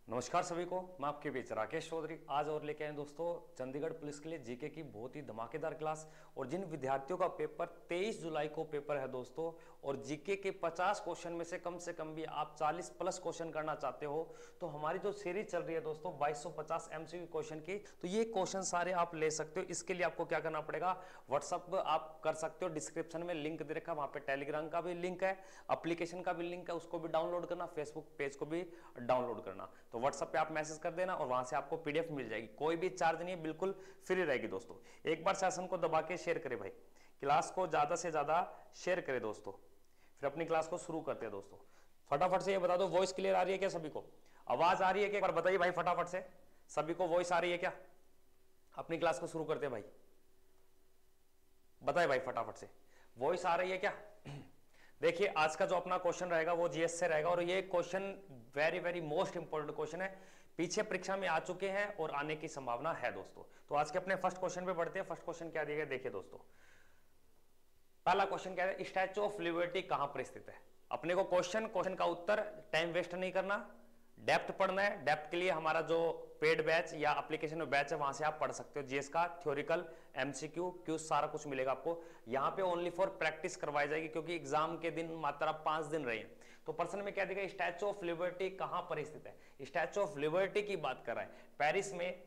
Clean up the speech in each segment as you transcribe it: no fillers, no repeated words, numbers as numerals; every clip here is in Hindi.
नमस्कार सभी को। मैं आपके बीच राकेश चौधरी आज और लेके आए दोस्तों चंडीगढ़ पुलिस के लिए जीके की बहुत ही धमाकेदार क्लास। और जिन विद्यार्थियों का पेपर 23 जुलाई को पेपर है दोस्तों, और जीके के 50 क्वेश्चन में से कम भी आप 40 प्लस क्वेश्चन करना चाहते हो, तो हमारी जो सीरीज चल रही है दोस्तों 2250 एमसीक्यू क्वेश्चन की, तो ये क्वेश्चन सारे आप ले सकते हो। इसके लिए आपको क्या करना पड़ेगा, व्हाट्सअप आप कर सकते हो, डिस्क्रिप्शन में लिंक दे रखा है, वहां पे टेलीग्राम का भी लिंक है, एप्लीकेशन का भी लिंक है, उसको भी डाउनलोड करना, फेसबुक पेज को भी डाउनलोड करना। तो व्हाट्सएप पे आप मैसेज कर देना और वहां से आपको पीडीएफ मिल जाएगी, कोई भी चार्ज नहीं है, बिल्कुल फ्री रहेगी दोस्तों। एक बार सेशन को दबा के शेयर करें भाई, क्लास को ज्यादा से ज्यादा शेयर करें दोस्तों। फिर अपनी क्लास को शुरू करते हैं दोस्तों। फटाफट से ये बता दो, वॉइस क्लियर आ रही है क्या सभी को? आवाज आ रही है क्या? एक बार बताइए भाई फटाफट से, सभी को वॉइस आ रही है क्या? अपनी क्लास को शुरू करते हैं भाई, बताइए भाई फटाफट से, वॉइस आ रही है क्या? देखिए आज का जो अपना क्वेश्चन रहेगा वो जीएस से रहेगा, और ये question very very most important question है, पीछे परीक्षा में आ चुके हैं और आने की संभावना है दोस्तों। तो आज के अपने फर्स्ट क्वेश्चन पे बढ़ते हैं। फर्स्ट क्वेश्चन क्या दिया गया देखिए दोस्तों। पहला क्वेश्चन क्या है, स्टैच्यू ऑफ लिबर्टी कहां पर स्थित है? अपने को क्वेश्चन का उत्तर, टाइम वेस्ट नहीं करना, डेप्थ पढ़ना है। डेप्थ के लिए हमारा जो पेड बैच या एप्लीकेशन में बैच है वहां से आप पढ़ सकते हो। जीएस का थ्योरिकल, एमसीक्यू, क्यूज सारा कुछ मिलेगा आपको। यहां पे ओनली फॉर प्रैक्टिस करवाई जाएगी, क्योंकि एग्जाम के दिन मात्र 5 दिन रहे हैं। तो प्रश्न में क्या देगा, स्टैच्यू ऑफ लिबर्टी कहां पर स्थित है? स्टैच्यू ऑफ लिबर्टी की बात कर रहा है, पेरिस में,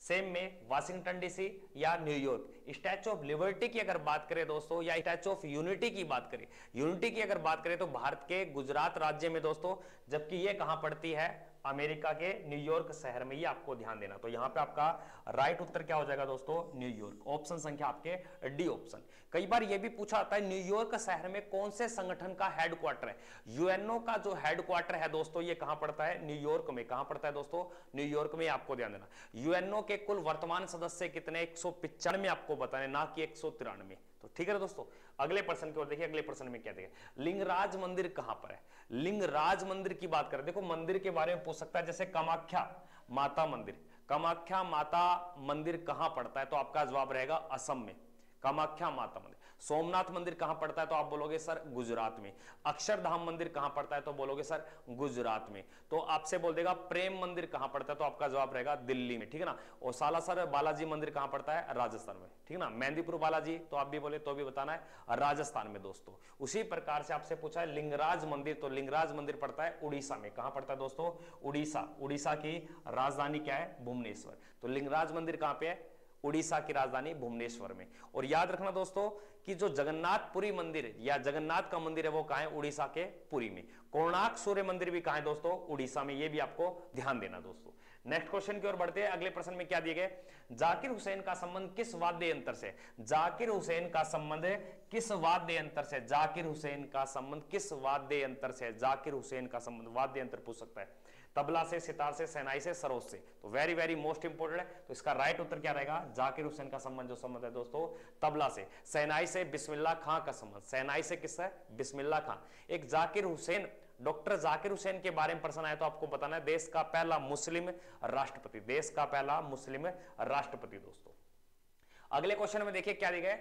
सेम में, वाशिंगटन डीसी या न्यूयॉर्क। स्टैच्यू ऑफ लिबर्टी की अगर बात करें दोस्तों, या स्टैच्यू ऑफ यूनिटी की बात करें, यूनिटी की अगर बात करें तो भारत के गुजरात राज्य में दोस्तों, जबकि ये कहां पड़ती है, अमेरिका के न्यूयॉर्क शहर में। ये आपको ध्यान देना। तो यहां पे आपका राइट उत्तर क्या हो जाएगा दोस्तों, न्यूयॉर्क। ऑप्शन संख्या आपके डी ऑप्शन। कई बार यह भी पूछा आता है न्यूयॉर्क शहर में कौन से संगठन का हेडक्वार्टर है? यूएनओ का जो हेडक्वार्टर है दोस्तों, ये कहां पड़ता है, न्यूयॉर्क में। कहां पड़ता है दोस्तों, न्यूयॉर्क में। आपको ध्यान देना। यूएनओ के कुल वर्तमान सदस्य कितने, 195 आपको बताने, ना कि 193। तो ठीक है दोस्तों, अगले प्रश्न की ओर देखिए। अगले प्रश्न में क्या देगा, लिंगराज मंदिर कहां पर है? लिंगराज मंदिर की बात करें, देखो मंदिर के बारे में पूछ सकता है, जैसे कामाख्या माता मंदिर। कामाख्या माता मंदिर कहां पड़ता है? तो आपका जवाब रहेगा असम में, कामाख्या माता मंदिर। सोमनाथ मंदिर कहां पड़ता है? तो आप बोलोगे सर गुजरात में। अक्षरधाम मंदिर कहां पड़ता है? तो बोलोगे सर गुजरात में। तो आपसे बोल देगा प्रेम मंदिर कहां पड़ता है? तो आपका जवाब रहेगा दिल्ली में, ठीक है ना। और सालासर बालाजी मंदिर कहां पड़ता है? राजस्थान में, ठीक है ना। मेहंदीपुर बालाजी तो आप भी बोले तो भी बताना है, राजस्थान में दोस्तों। उसी प्रकार से आपसे पूछा है लिंगराज मंदिर, तो लिंगराज मंदिर पड़ता है उड़ीसा में। कहां पड़ता है दोस्तों, उड़ीसा। उड़ीसा की राजधानी क्या है, भुवनेश्वर। तो लिंगराज मंदिर कहां पे है, उड़ीसा की राजधानी भुवनेश्वर में। और याद रखना दोस्तों कि जो जगन्नाथपुरी मंदिर या जगन्नाथ का मंदिर है वो कहां है, उड़ीसा के पुरी में। कोणार्क सूर्य मंदिर भी कहां है दोस्तों, उड़ीसा में। ये भी आपको ध्यान देना दोस्तों। नेक्स्ट क्वेश्चन की ओर बढ़ते हैं। अगले प्रश्न में क्या दिए गए, जाकिर हुसैन का संबंध किस वाद्य यंत्र से? जाकिर हुसैन का संबंध किस वाद्य यंत्र से? जाकिर हुसैन का संबंध किस वाद्य यंत्र से? जाकिर हुसैन का संबंध वाद्य यंत्र पूछ सकता है, तबला से, सितार से, शहनाई से, सरोद से। तो वेरी वेरी मोस्ट इंपोर्टेंट है। तो इसका राइट उत्तर क्या रहेगा, जाकिर हुसैन का संबंध जो संबंध है दोस्तों तबला से। शहनाई से बिस्मिल्लाह खां का संबंध, शहनाई से किससे, बिस्मिल्लाह खां। एक जाकिर हुसैन, डॉक्टर जाकिर हुसैन के बारे में प्रश्न आया तो आपको बताना है, देश का पहला मुस्लिम राष्ट्रपति, देश का पहला मुस्लिम राष्ट्रपति दोस्तों। अगले क्वेश्चन में देखिए क्या दिया गया,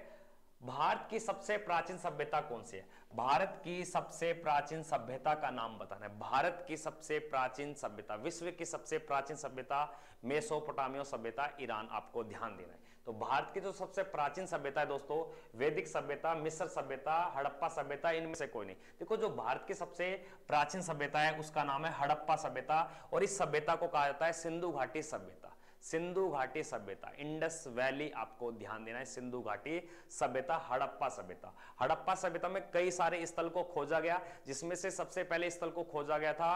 भारत की सबसे प्राचीन सभ्यता कौन सी है? भारत की सबसे प्राचीन सभ्यता का नाम बताना है। भारत की सबसे प्राचीन सभ्यता, विश्व की सबसे प्राचीन सभ्यता मेसोपोटामिया सभ्यता, ईरान। आपको ध्यान देना है। तो भारत की जो सबसे प्राचीन सभ्यता है दोस्तों, वैदिक सभ्यता, मिस्र सभ्यता, हड़प्पा सभ्यता, इनमें से कोई नहीं। देखो जो भारत की सबसे प्राचीन सभ्यता है उसका नाम है हड़प्पा सभ्यता, और इस सभ्यता को कहा जाता है सिंधु घाटी सभ्यता। सिंधु घाटी सभ्यता, इंडस वैली, आपको ध्यान देना है। सिंधु घाटी सभ्यता, हड़प्पा सभ्यता। हड़प्पा सभ्यता में कई सारे स्थल को खोजा गया, जिसमें से सबसे पहले स्थल को खोजा गया था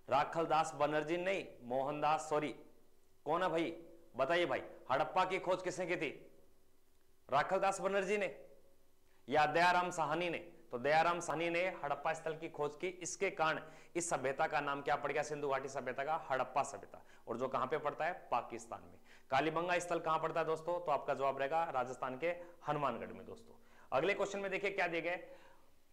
राखलदास बनर्जी, नहीं मोहनदास, सॉरी कौन है भाई, बताइए भाई, हड़प्पा की खोज किसने की थी, राखलदास बनर्जी ने या दयाराम साहनी ने? तो दयाराम साहनी ने हड़प्पा स्थल की खोज की, इसके कारण इस सभ्यता का नाम क्या पड़ गया, सिंधु घाटी सभ्यता का हड़प्पा सभ्यता। और जो कहां पे पड़ता है, पाकिस्तान में। कालीबंगा स्थल कहां पड़ता है दोस्तों? तो आपका जवाब रहेगा राजस्थान के हनुमानगढ़ में दोस्तों। अगले क्वेश्चन में देखिए क्या दिए गए,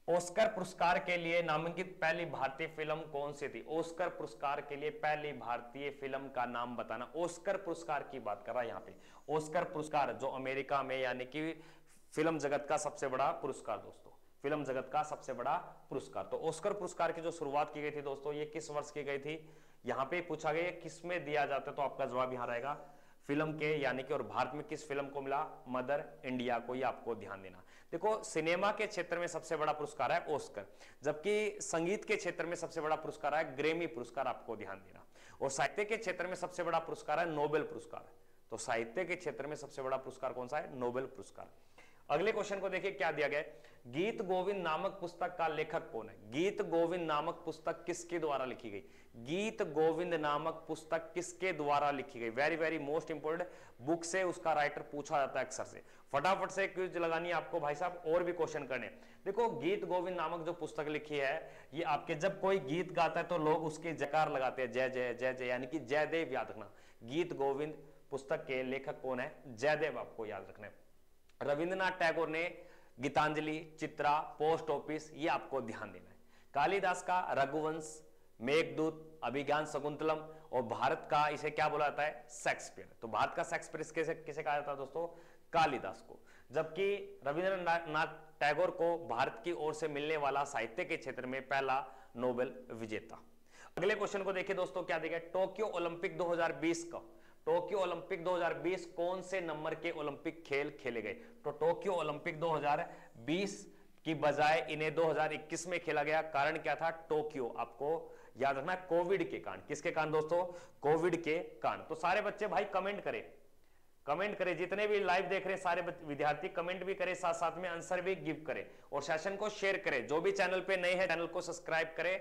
ऑस्कर पुरस्कार के लिए नामांकित पहली भारतीय फिल्म कौन सी थी? ऑस्कर पुरस्कार के लिए पहली भारतीय फिल्म का नाम बताना। ऑस्कर पुरस्कार की बात कर रहा है यहां पे। ऑस्कर पुरस्कार जो अमेरिका में, यानी कि फिल्म जगत का सबसे बड़ा पुरस्कार दोस्तों, फिल्म जगत का सबसे बड़ा पुरस्कार। तो ऑस्कर पुरस्कार की जो शुरुआत की गई थी दोस्तों, ये किस वर्ष की गई थी? यहां पे पूछा गया किस में दिया जाता है, तो आपका जवाब यहां रहेगा फिल्म के, यानी कि और भारत में किस फिल्म को मिला, मदर इंडिया को, ये आपको ध्यान देना। देखो सिनेमा के क्षेत्र में सबसे बड़ा पुरस्कार है ऑस्कर, जबकि संगीत के क्षेत्र में सबसे बड़ा पुरस्कार है ग्रेमी पुरस्कार, आपको ध्यान देना। और साहित्य के क्षेत्र में सबसे बड़ा पुरस्कार है नोबेल पुरस्कार। तो साहित्य के क्षेत्र में सबसे बड़ा पुरस्कार कौन सा है, नोबेल पुरस्कार। अगले क्वेश्चन को देखिए क्या दिया गया है, गीत गोविंद नामक पुस्तक का लेखक कौन है। गीत गोविंद नामक पुस्तक किसके द्वारा लिखी गई, गीत गोविंद नामक पुस्तक किसके द्वारा लिखी गई, very very most important, book से उसका राइटर पूछा जाता है अक्सर से। फटाफट से क्विज लगानी है आपको भाई साहब, और भी क्वेश्चन करने। देखो गीत गोविंद नामक जो पुस्तक लिखी है, ये आपके जब कोई गीत गाता है तो लोग उसके जयकार लगाते हैं, जय जय जय जय, यानी कि जयदेव याद रखना। गीत गोविंद पुस्तक के लेखक कौन है, जयदेव, आपको याद रखना है। रविंद्रनाथ टैगोर ने गीतांजलि, चित्रा, पोस्ट ऑफिस, ये आपको ध्यान देना है। कालिदास का रघुवंश, मेघदूत, अभिज्ञान शकुंतलम, और भारत का इसे क्या बोला जाता है, शेक्सपियर। तो भारत का शेक्सपियर किसे किसे कहा जाता है दोस्तों, कालिदास को। जबकि रविंद्रनाथ टैगोर को भारत की ओर से मिलने वाला साहित्य के क्षेत्र में पहला नोबेल विजेता। अगले क्वेश्चन को देखिए दोस्तों क्या दिया गया, टोक्यो ओलंपिक 2020 का, टोक्यो ओलंपिक 2020 कौन से नंबर के ओलंपिक खेल खेले गए। तो टोक्यो ओलंपिक 2020 की बजाय इन्हें 2021 में खेला गया, कारण क्या था, टोक्यो, आपको याद रखना कोविड के कारण। किसके कारण दोस्तों, कोविड के कारण। तो सारे बच्चे भाई कमेंट करें, कमेंट करें, जितने भी लाइव देख रहे हैं सारे विद्यार्थी कमेंट भी करें, साथ साथ में आंसर भी गिव करें, और सेशन को शेयर करें। जो भी चैनल पे नए हैं चैनल को सब्सक्राइब करें,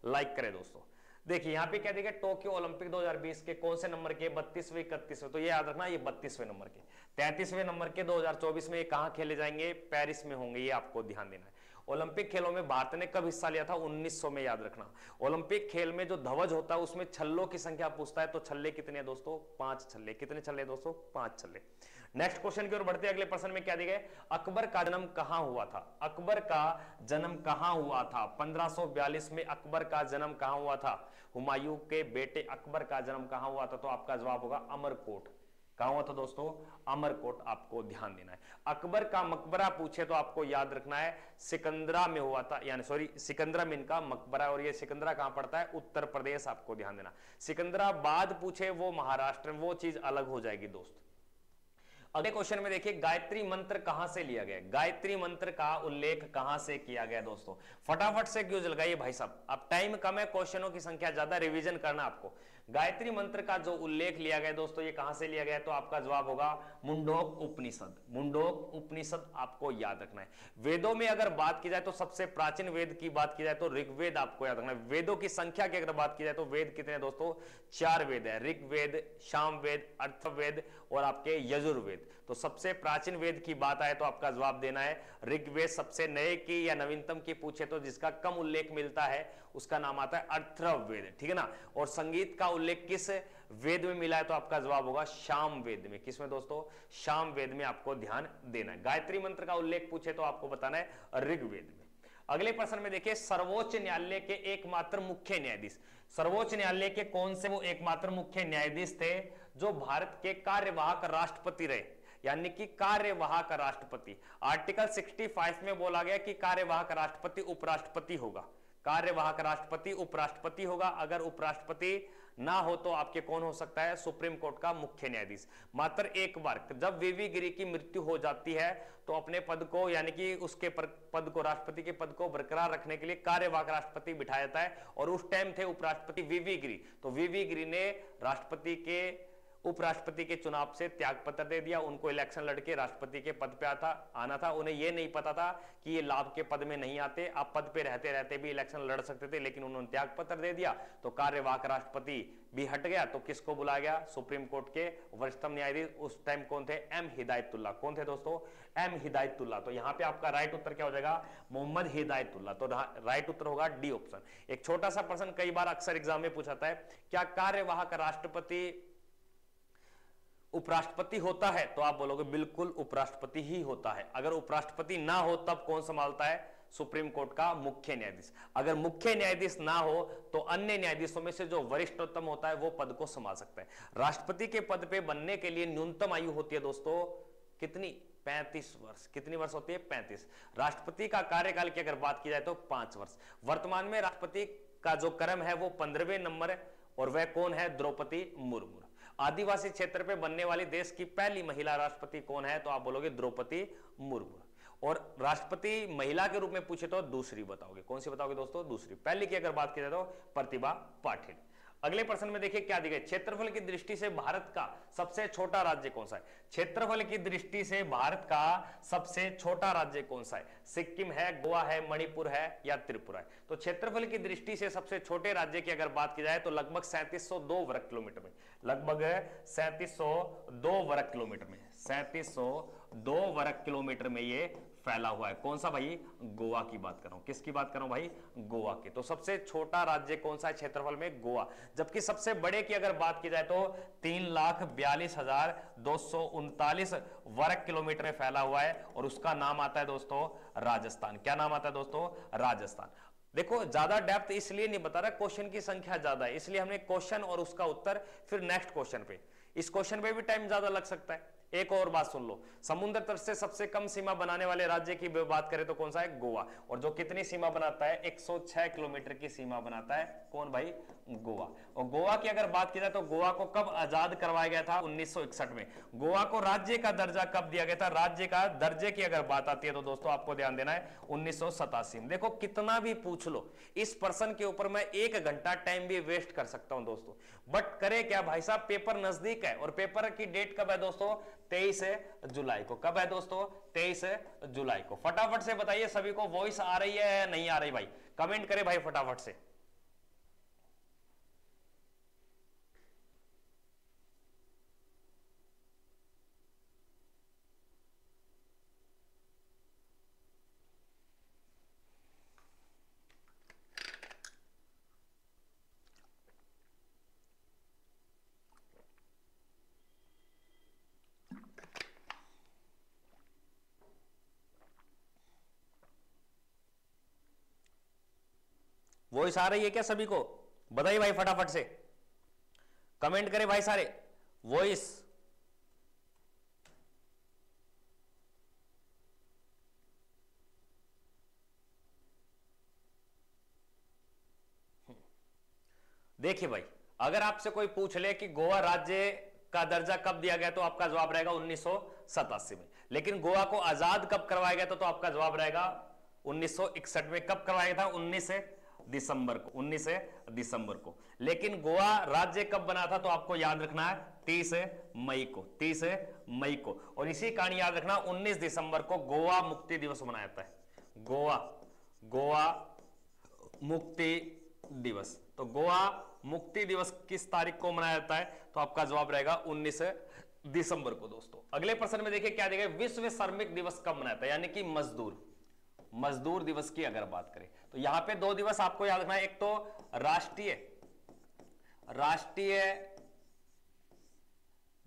लाइक करें दोस्तों। देखिए यहां पे क्या देखिए, टोक्यो ओलंपिक 2020 के कौन से नंबर के, 32वें 31वें, तो ये याद रखना ये 32वें नंबर के। 33वें नंबर के 2024 में ये कहां खेले जाएंगे, पेरिस में होंगे, ये आपको ध्यान देना है। ओलंपिक खेलों में भारत ने कब हिस्सा लिया था, 1900 में, याद रखना। ओलंपिक खेल में जो ध्वज होता है उसमें छल्लों की संख्या पूछता है, तो छल्ले कितने हैं दोस्तों, 5 छल्ले। कितने छल्ले दोस्तों, 5 छल्ले। नेक्स्ट क्वेश्चन की ओर बढ़ते हैं, अगले प्रश्न में क्या दिया गया, अकबर का जन्म कहां हुआ था, अकबर का जन्म कहां हुआ था। 1542 में अकबर का जन्म कहां हुआ था, हुमायूं के बेटे अकबर का जन्म कहां हुआ था, तो आपका जवाब होगा अमरकोट। कहां हुआ था दोस्तों, अमरकोट, आपको ध्यान देना है। अकबर का मकबरा पूछे तो आपको याद रखना है सिकंदरा में हुआ था, यानी सॉरी सिकंदरा में इनका मकबरा, और ये सिकंदरा कहां पड़ता है, उत्तर प्रदेश, आपको ध्यान देना। सिकंदराबाद पूछे वो महाराष्ट्र में, वो चीज अलग हो जाएगी दोस्त। अगले क्वेश्चन में देखिए, गायत्री मंत्र कहां से लिया गया, गायत्री मंत्र का उल्लेख कहां से किया गया दोस्तों। फटाफट से क्यों लगाइए भाई साहब, अब टाइम कम है, क्वेश्चनों की संख्या ज्यादा, रिवीजन करना आपको। गायत्री मंत्र का जो उल्लेख लिया गया दोस्तों, ये कहां से लिया गया, तो आपका जवाब होगा मुंडोक उपनिषद। मुंडोक उपनिषद आपको याद रखना है। वेदों में अगर बात की जाए तो सबसे प्राचीन वेद की बात की जाए तो ऋग्वेद, आपको याद रखना है। वेदों की संख्या की अगर बात की जाए तो वेद कितने हैं दोस्तों, 4 वेद है, ऋग्वेद, सामवेद, अथर्ववेद और आपके यजुर्वेद। तो सबसे प्राचीन वेद की बात आए तो आपका जवाब देना है ऋग्वेद। सबसे नए की या नवीनतम की पूछे तो जिसका कम उल्लेख मिलता है उसका नाम आता है अथर्ववेद, ठीक है ना। और संगीत का उल्लेख किस वेद में मिला है, तो आपका जवाब होगा सामवेद में। किसमें दोस्तों, सामवेद में, आपको ध्यान देना है। गायत्री मंत्र का उल्लेख पूछे तो आपको बताना है ऋग्वेद में। अगले प्रश्न में देखिए, सर्वोच्च न्यायालय के एकमात्र मुख्य न्यायाधीश, सर्वोच्च न्यायालय के कौन से वो एकमात्र मुख्य न्यायाधीश थे जो भारत के कार्यवाहक राष्ट्रपति रहे, यानी कि कार्यवाहक राष्ट्रपति। आर्टिकल 65 में बोला गया कि कार्यवाहक राष्ट्रपति उपराष्ट्रपति होगा, कार्यवाहक राष्ट्रपति उपराष्ट्रपति होगा। अगर उपराष्ट्रपति ना हो तो आपके कौन हो सकता है, सुप्रीम कोर्ट का मुख्य न्यायाधीश। मात्र एक बार जब वीवी गिरी की मृत्यु हो जाती है तो अपने पद को, यानी कि उसके पद को, राष्ट्रपति के पद को बरकरार रखने के लिए कार्यवाहक राष्ट्रपति बिठाया जाता है, और उस टाइम थे उपराष्ट्रपति वीवी गिरी। तो वीवी गिरी ने राष्ट्रपति के उपराष्ट्रपति के चुनाव से त्याग पत्र दे दिया, उनको इलेक्शन लड़के राष्ट्रपति के पद पे आना था। उन्हें यह नहीं पता था कि ये लाभ के पद में नहीं आते, आप पद पे रहते रहते भी इलेक्शन लड़ सकते थे, लेकिन उन्होंने त्याग पत्र दे दिया तो कार्यवाहक राष्ट्रपति भी हट गया। तो किसको बुलाया गया, सुप्रीम कोर्ट के वरिष्ठतम न्यायाधीश उस टाइम कौन थे, एम हिदायतुल्लाह। कौन थे दोस्तों, एम हिदायतुल्लाह। तो यहां पे आपका राइट उत्तर क्या हो जाएगा, मोहम्मद हिदायतुल्लाह। तो राइट उत्तर होगा डी ऑप्शन। एक छोटा सा प्रश्न कई बार अक्सर एग्जाम में पूछा जाता है, क्या कार्यवाहक राष्ट्रपति उपराष्ट्रपति होता है, तो आप बोलोगे बिल्कुल उपराष्ट्रपति ही होता है। अगर उपराष्ट्रपति ना हो तब कौन संभालता है, सुप्रीम कोर्ट का मुख्य न्यायाधीश। अगर मुख्य न्यायाधीश ना हो तो अन्य न्यायाधीशों में से जो वरिष्ठतम होता है वो पद को संभाल सकता है। राष्ट्रपति के पद पे बनने के लिए न्यूनतम आयु होती है दोस्तों कितनी, 35 वर्ष। कितनी वर्ष होती है, 35। राष्ट्रपति का कार्यकाल की अगर बात की जाए तो 5 वर्ष। वर्तमान में राष्ट्रपति का जो क्रम है वो 15वें नंबर और वह कौन है? द्रौपदी मुर्मू। आदिवासी क्षेत्र पे बनने वाली देश की पहली महिला राष्ट्रपति कौन है? तो आप बोलोगे द्रौपदी मुर्मू। और राष्ट्रपति महिला के रूप में पूछे तो दूसरी बताओगे। कौन सी बताओगे दोस्तों? दूसरी। पहली की अगर बात की जाए तो प्रतिभा पाटिल। अगले प्रश्न में देखिए क्या दिया गया, क्षेत्रफल की दृष्टि से भारत का सबसे छोटा राज्य कौन सा है? क्षेत्रफल की दृष्टि से भारत का सबसे छोटा राज्य कौन सा है? सिक्किम है, गोवा है, मणिपुर है या त्रिपुरा है? तो क्षेत्रफल की दृष्टि से सबसे छोटे राज्य की अगर बात की जाए तो लगभग 3702 वर्ग किलोमीटर में, लगभग 3702 वर्ग किलोमीटर में, 3702 वर्ग किलोमीटर में ये फैला हुआ है। कौन सा भाई? गोवा की बात कर रहा हूं। किसकी बात कर रहा हूं भाई? गोवा की। तो सबसे छोटा राज्य कौन सा है क्षेत्रफल में? गोवा। जबकि सबसे बड़े की अगर बात की जाए तो 3,42,239 वर्ग किलोमीटर में फैला हुआ है और उसका नाम आता है दोस्तों राजस्थान। क्या नाम आता है दोस्तों? राजस्थान। देखो ज्यादा डेप्थ इसलिए नहीं बता रहा, क्वेश्चन की संख्या ज्यादा है इसलिए हमने क्वेश्चन और उसका उत्तर फिर नेक्स्ट क्वेश्चन पे। इस क्वेश्चन पे भी टाइम ज्यादा लग सकता है। एक और बात सुन लो, समुद्र तट से सबसे कम सीमा बनाने वाले राज्य की बात करें तो कौन सा है? गोवा। और जो कितनी सीमा बनाता है? 106 किलोमीटर की सीमा बनाता है। कौन भाई? गोवा। और गोवा की अगर बात की जाए तो गोवा को कब आजाद करवाया गया था? 1961 में। गोवा को राज्य का दर्जा कब दिया गया था? राज्य का दर्जे की अगर बात आती है तो दोस्तों आपको ध्यान देना है 1987 में। देखो कितना भी पूछ लो, इस प्रश्न के ऊपर मैं 1 घंटा टाइम भी वेस्ट कर सकता हूं दोस्तों, बट करे क्या भाई साहब, पेपर नजदीक है और पेपर की डेट कब है दोस्तों? 23 जुलाई को। कब है दोस्तों? 23 जुलाई को। फटाफट से बताइए सभी को वॉइस आ रही है या नहीं आ रही भाई? कमेंट करे भाई फटाफट से। वॉइस आ रही है क्या सभी को? बताइए भाई फटाफट से, कमेंट करें भाई सारे। वॉइस देखिए भाई, अगर आपसे कोई पूछ ले कि गोवा राज्य का दर्जा कब दिया गया तो आपका जवाब रहेगा 1987 में। लेकिन गोवा को आजाद कब करवाया गया था तो आपका जवाब रहेगा 1961 में। कब करवाया था? 19 दिसंबर को, 19 दिसंबर को। लेकिन गोवा राज्य कब बना था तो आपको याद रखना है 30 मई को, 30 मई को। और इसी कारण याद रखना 19 दिसंबर को गोवा मुक्ति दिवस मनाया जाता है। गोवा मुक्ति दिवस। तो गोवा मुक्ति दिवस किस तारीख को मनाया जाता है तो आपका जवाब रहेगा 19 दिसंबर को दोस्तों। अगले प्रश्न में देखिए क्या देगा, विश्व श्रमिक दिवस कब मनाया जाता है, यानी कि मजदूर दिवस की अगर बात करें तो यहां पे 2 दिवस आपको याद रखना है। एक तो राष्ट्रीय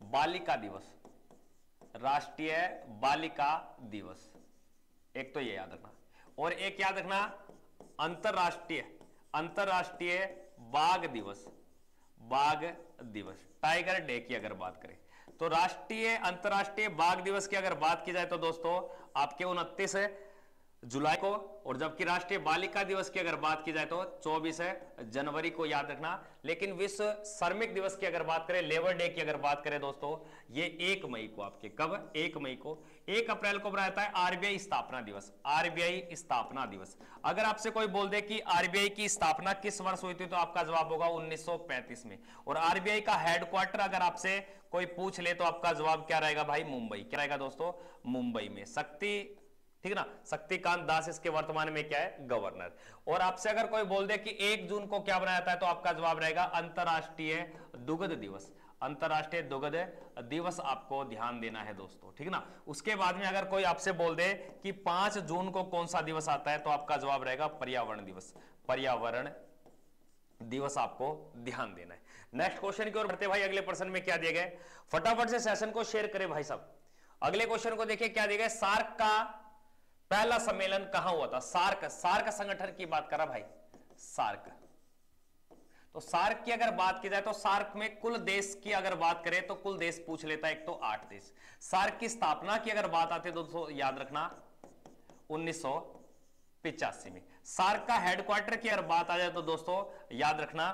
बालिका दिवस, राष्ट्रीय बालिका दिवस, एक तो ये याद रखना। और एक याद रखना अंतरराष्ट्रीय बाघ दिवस, टाइगर डे की अगर बात करें तो अंतरराष्ट्रीय बाघ दिवस की अगर बात की जाए तो दोस्तों आपके 29 जुलाई को। और जबकि राष्ट्रीय बालिका दिवस की अगर बात की जाए तो 24 जनवरी को याद रखना। लेकिन विश्व श्रमिक दिवस की अगर बात करें, लेबर डे की अगर बात करें दोस्तों, ये 1 मई को आपके, कब? 1 मई को। 1 अप्रैल को बनाया जाता है आरबीआई स्थापना दिवस, आरबीआई स्थापना दिवस। अगर आपसे कोई बोल दे कि आरबीआई की स्थापना किस वर्ष हुई थी तो आपका जवाब होगा 1935 में। और आरबीआई का हेडक्वार्टर अगर आपसे कोई पूछ ले तो आपका जवाब क्या रहेगा भाई? मुंबई। क्या रहेगा दोस्तों? मुंबई में। ठीक ना, शक्तिकांत दास इसके वर्तमान में क्या है? गवर्नर। और आपसे अगर कोई बोल दे कि 1 जून को क्या बनाया जाता है तो आपका जवाब रहेगा अंतरराष्ट्रीय दुग्ध दिवस, अंतरराष्ट्रीय दुग्ध दिवस आपको ध्यान देना है दोस्तों, ठीक ना। उसके बाद में अगर कोई आपसे बोल दे कि 5 जून को कौन सा दिवस आता है तो आपका जवाब रहेगा पर्यावरण दिवस, पर्यावरण दिवस आपको ध्यान देना है। नेक्स्ट क्वेश्चन की ओर बढ़ते भाई। अगले प्रश्न में क्या दिया गया, फटाफट से सेशन को शेयर करें भाई साहब। अगले क्वेश्चन को देखिए क्या दिया गया, सार्क का पहला सम्मेलन कहां हुआ था? सार्क संगठन की बात करा भाई, सार्क। तो सार्क की अगर बात की जाए तो सार्क में कुल देश की अगर बात करें तो कुल देश पूछ लेता है, एक तो 8 देश। सार्क की स्थापना की अगर बात आती है दोस्तों याद रखना 1985 में। सार्क का हेडक्वार्टर की अगर बात आ जाए तो दोस्तों याद रखना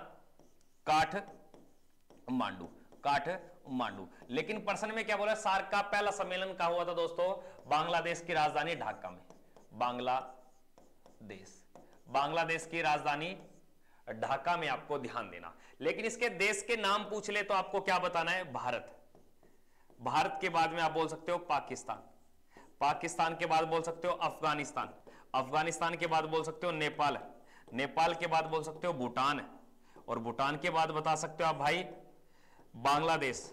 काठमांडू, काठमांडू। लेकिन प्रश्न में क्या बोला, सार्क का पहला सम्मेलन कहां हुआ था दोस्तों, बांग्लादेश की राजधानी ढाका में। बांग्लादेश की राजधानी ढाका में, आपको ध्यान देना। लेकिन इसके देश के नाम पूछ ले तो आपको क्या बताना है, भारत। भारत के बाद में आप बोल सकते हो पाकिस्तान, पाकिस्तान के बाद बोल सकते हो अफगानिस्तान, अफगानिस्तान के बाद बोल सकते हो नेपाल, नेपाल के बाद बोल सकते हो भूटान, और भूटान के बाद बता सकते हो आप भाई बांग्लादेश,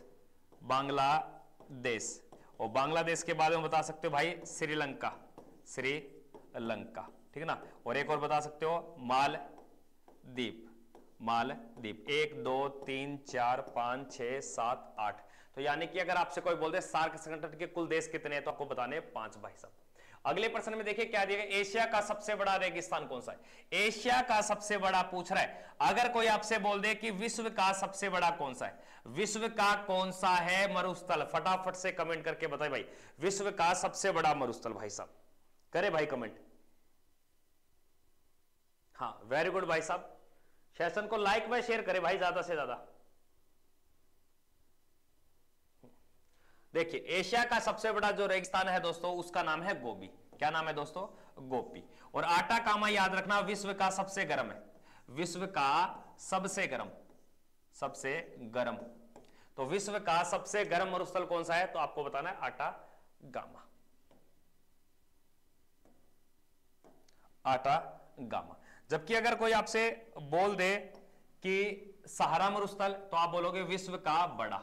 बांग्लादेश, और बांग्लादेश के बाद में बता सकते हो भाई श्रीलंका, श्रीलंका, ठीक है ना। और एक और बता सकते हो मालदीप, मालदीप। 1 2 3 4 5 6 7 8। तो यानी कि अगर आपसे कोई बोल दे सार्क संगठन के कुल देश कितने हैं तो आपको बताने 5 भाई साहब। अगले प्रश्न में देखिए क्या दिया गया, एशिया का सबसे बड़ा रेगिस्तान कौन सा है। एशिया का सबसे बड़ा पूछ रहा है। अगर कोई आपसे बोल दे कि विश्व का सबसे बड़ा कौन सा है, विश्व का कौन सा है मरुस्थल, फटाफट से कमेंट करके बताए भाई, विश्व का सबसे बड़ा मरुस्थल भाई साहब, करे भाई कमेंट। हाँ वेरी गुड भाई साहब, सेशन को लाइक व शेयर करें भाई ज्यादा से ज्यादा। देखिए एशिया का सबसे बड़ा जो रेगिस्तान है दोस्तों उसका नाम है गोबी। क्या नाम है दोस्तों, गोपी। और आटाकामा याद रखना विश्व का सबसे गर्म है, विश्व का सबसे गर्म, सबसे गर्म। तो विश्व का सबसे गर्म मरुस्थल कौन सा है तो आपको बताना है आटागामा, आटागामा। जबकि अगर कोई आपसे बोल दे कि सहारा मरुस्थल तो आप बोलोगे विश्व का बड़ा,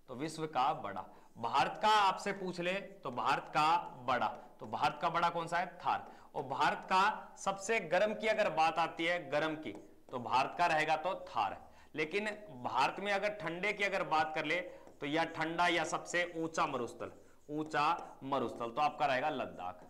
तो विश्व का बड़ा। भारत का आपसे पूछ ले तो भारत का बड़ा, तो भारत का बड़ा कौन सा है, थार। और भारत का सबसे गर्म की अगर बात आती है, गर्म की, तो भारत का रहेगा तो थार। लेकिन भारत में अगर ठंडे की अगर बात कर ले तो या ठंडा या सबसे ऊंचा मरुस्थल, ऊंचा मरुस्थल तो आपका रहेगा लद्दाख,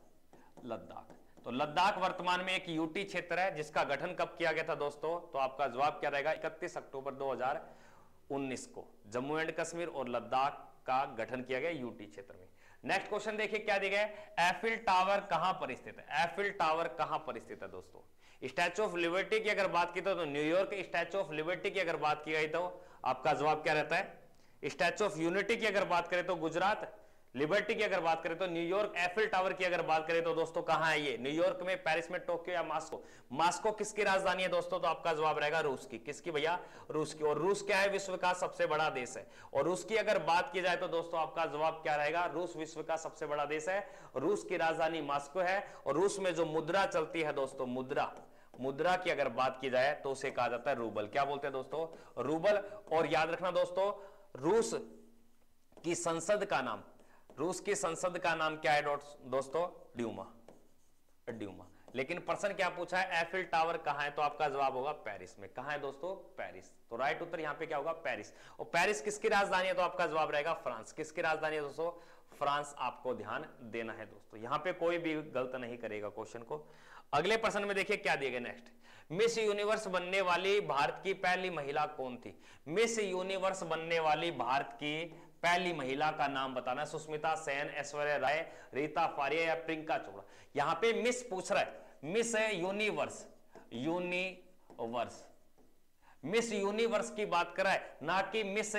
लद्दाख। तो लद्दाख वर्तमान में एक यूटी क्षेत्र है जिसका गठन कब किया गया था दोस्तों, तो आपका जवाब क्या रहेगा 31 अक्टूबर 2019 को जम्मू एंड कश्मीर और लद्दाख का गठन किया गया यूटी क्षेत्र में। नेक्स्ट क्वेश्चन देखिए क्या दिया गया, एफिल टावर कहां पर स्थित है, एफिल टावर कहां पर स्थित है दोस्तों। स्टैच्यू ऑफ लिबर्टी की अगर बात की तो न्यूयॉर्क, स्टैच्यू ऑफ लिबर्टी की अगर बात की गई तो आपका जवाब क्या रहता है, स्टैच्यू ऑफ यूनिटी की अगर बात करें तो गुजरात, लिबर्टी की अगर बात करें तो न्यूयॉर्क, एफिल टावर की अगर बात करें तो दोस्तों कहां है ये, न्यूयॉर्क में, पेरिस में, टोक्यो या मास्को। मास्को किसकी राजधानी है दोस्तों, तो आपका जवाब रहेगा रूस की। किसकी भैया, रूस की। और रूस क्या है, विश्व का सबसे बड़ा देश है। और रूस की अगर बात की जाए तो दोस्तों आपका जवाब क्या रहेगा, रूस विश्व का सबसे बड़ा देश है। रूस की राजधानी मास्को है। और रूस में जो मुद्रा चलती है दोस्तों, मुद्रा, मुद्रा की अगर बात की जाए तो उसे कहा जाता है रूबल। क्या बोलते हैं दोस्तों, रूबल। और याद रखना दोस्तों, रूस की संसद का नाम, रूस की संसद का नाम क्या है दोस्तों, ड्यूमा, ड्यूमा। लेकिन प्रश्न क्या पूछा है, एफिल टावर कहां है, तो आपका जवाब होगा पेरिस में। कहां है दोस्तों, पेरिस। तो राइट उत्तर यहां पे क्या होगा, पेरिस। और पेरिस किसकी राजधानी है, तो आपका जवाब रहेगा फ्रांस। किसकी राजधानी है दोस्तों, फ्रांस। आपको ध्यान देना है दोस्तों, यहां पे कोई भी गलत नहीं करेगा क्वेश्चन को। अगले प्रश्न में देखिए क्या दिया गया नेक्स्ट, मिस यूनिवर्स बनने वाली भारत की पहली महिला कौन थी। मिस यूनिवर्स बनने वाली भारत की पहली महिला का नाम बताना, सुष्मिता सेन, ऐश्वर्या राय, रीता फारिया या प्रियंका चोपड़ा। यहां पे मिस पूछ रहा है, miss universe, universe, miss universe की बात कर रहा है, ना कि मिस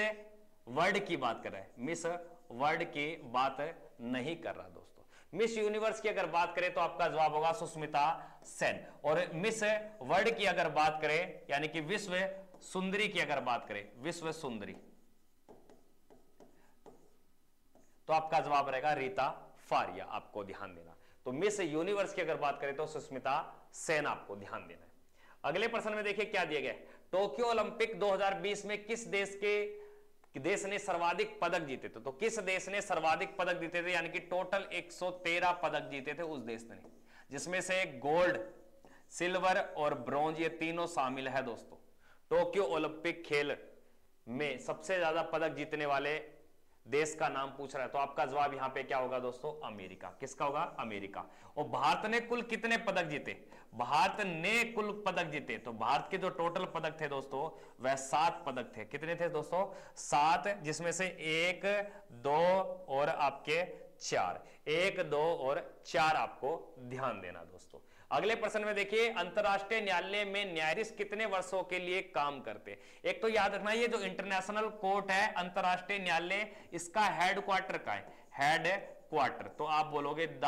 वर्ल्ड की बात कर रहा है। मिस वर्ल्ड की बात नहीं कर रहा दोस्तों। मिस यूनिवर्स की अगर बात करें तो आपका जवाब होगा सुष्मिता सेन। और मिस वर्ल्ड की अगर बात करें, यानी कि विश्व सुंदरी की अगर बात करें, विश्व सुंदरी, तो आपका जवाब रहेगा रीता फारिया। आपको ध्यान देना। तो मिस यूनिवर्स की अगर बात करें तो सुष्मिता सेन, आपको ध्यान देना है। अगले प्रश्न में देखिए क्या दिया गया, टोक्यो ओलंपिक 2020 में किस देश ने सर्वाधिक पदक जीते थे। तो किस देश ने सर्वाधिक पदक जीते थे, यानी कि टोटल 113 पदक जीते थे उस देश ने, जिसमें से गोल्ड, सिल्वर और ब्रॉन्ज ये तीनों शामिल है दोस्तों। टोक्यो ओलंपिक खेल में सबसे ज्यादा पदक जीतने वाले देश का नाम पूछ रहा है, तो आपका जवाब यहां पे क्या होगा दोस्तों, अमेरिका। किसका होगा, अमेरिका। और भारत ने कुल कितने पदक जीते, भारत ने कुल पदक जीते, तो भारत के जो टोटल पदक थे दोस्तों वह 7 पदक थे। कितने थे दोस्तों, 7, जिसमें से 1, 2 और आपके 4, 1, 2 और 4 आपको ध्यान देना दोस्तों। अगले प्रश्न में देखिए, अंतरराष्ट्रीय न्यायालय में न्यायाधीश कितने वर्षों के लिए काम करते हैं? एक तो याद रखना, ये जो इंटरनेशनल कोर्ट है, अंतरराष्ट्रीय न्यायालय, इसका हेडक्वार्टर कहां है? हेड क्वार्टर, तो आप बोलोगे द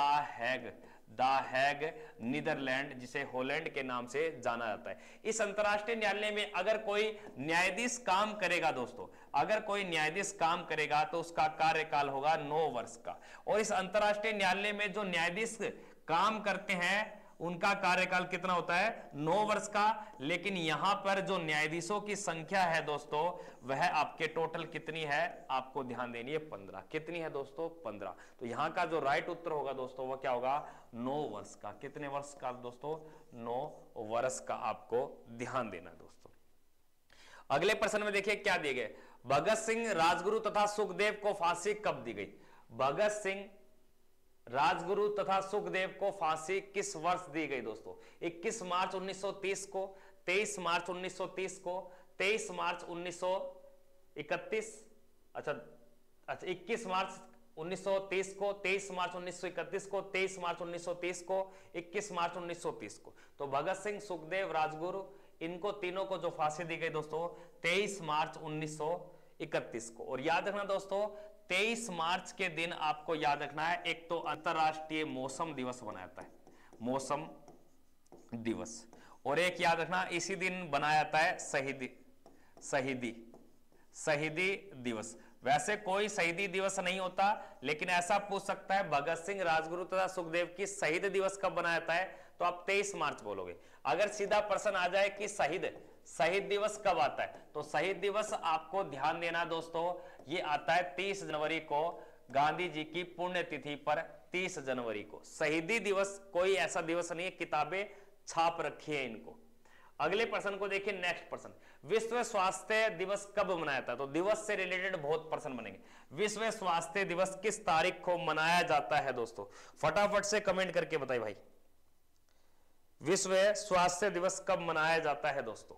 हैग नीदरलैंड, जिसे हॉलैंड के नाम से जाना जाता है। इस अंतरराष्ट्रीय न्यायालय में अगर कोई न्यायाधीश काम करेगा दोस्तों, अगर कोई न्यायाधीश काम करेगा तो उसका कार्यकाल होगा 9 वर्ष का। और इस अंतरराष्ट्रीय न्यायालय में जो न्यायाधीश काम करते हैं उनका कार्यकाल कितना होता है? 9 वर्ष का। लेकिन यहां पर जो न्यायाधीशों की संख्या है दोस्तों, वह आपके टोटल कितनी है? आपको ध्यान देनी है 15। कितनी है दोस्तों? 15। तो यहां का जो राइट उत्तर होगा दोस्तों, वह क्या होगा? 9 वर्ष का। कितने वर्ष का दोस्तों? 9 वर्ष का आपको ध्यान देना है दोस्तों। अगले प्रश्न में देखिए क्या दिए गए, भगत सिंह, राजगुरु तथा सुखदेव को फांसी कब दी गई? भगत सिंह, राजगुरु तथा सुखदेव को फांसी किस वर्ष दी गई दोस्तों? 21 मार्च 1930 को, 23 मार्च 1930 को, 23 मार्च 1931, अच्छा 21 मार्च 1930 को, 23 मार्च 1931 को, 23 मार्च 1930 को, 21 मार्च 1930 को। तो भगत सिंह, सुखदेव, राजगुरु, इनको तीनों को जो फांसी दी गई दोस्तों 23 मार्च 1931 को। और याद रखना दोस्तों, 23 मार्च के दिन आपको याद रखना है, एक तो अंतरराष्ट्रीय मौसम दिवस बनाया जाता है, मौसम दिवस, और एक याद रखना इसी दिन बनाया जाता है शहीदी दिवस। वैसे कोई शहीदी दिवस नहीं होता, लेकिन ऐसा पूछ सकता है भगत सिंह, राजगुरु तथा सुखदेव की शहीद दिवस कब बनाया जाता है, तो आप 23 मार्च बोलोगे। अगर सीधा प्रश्न आ जाए कि शहीद दिवस कब आता है, तो शहीद दिवस आपको ध्यान देना दोस्तों, ये आता है 30 जनवरी को, गांधी जी की पुण्यतिथि पर 30 जनवरी को। शहीदी दिवस कोई ऐसा दिवस नहीं है, किताबें छाप रखी है इनको। अगले प्रश्न को देखिए, नेक्स्ट प्रश्न, विश्व स्वास्थ्य दिवस कब मनाया जाता है? तो दिवस से रिलेटेड बहुत प्रश्न बनेंगे। विश्व स्वास्थ्य दिवस किस तारीख को मनाया जाता है दोस्तों? फटाफट से कमेंट करके बताइए भाई, विश्व स्वास्थ्य दिवस कब मनाया जाता है दोस्तों?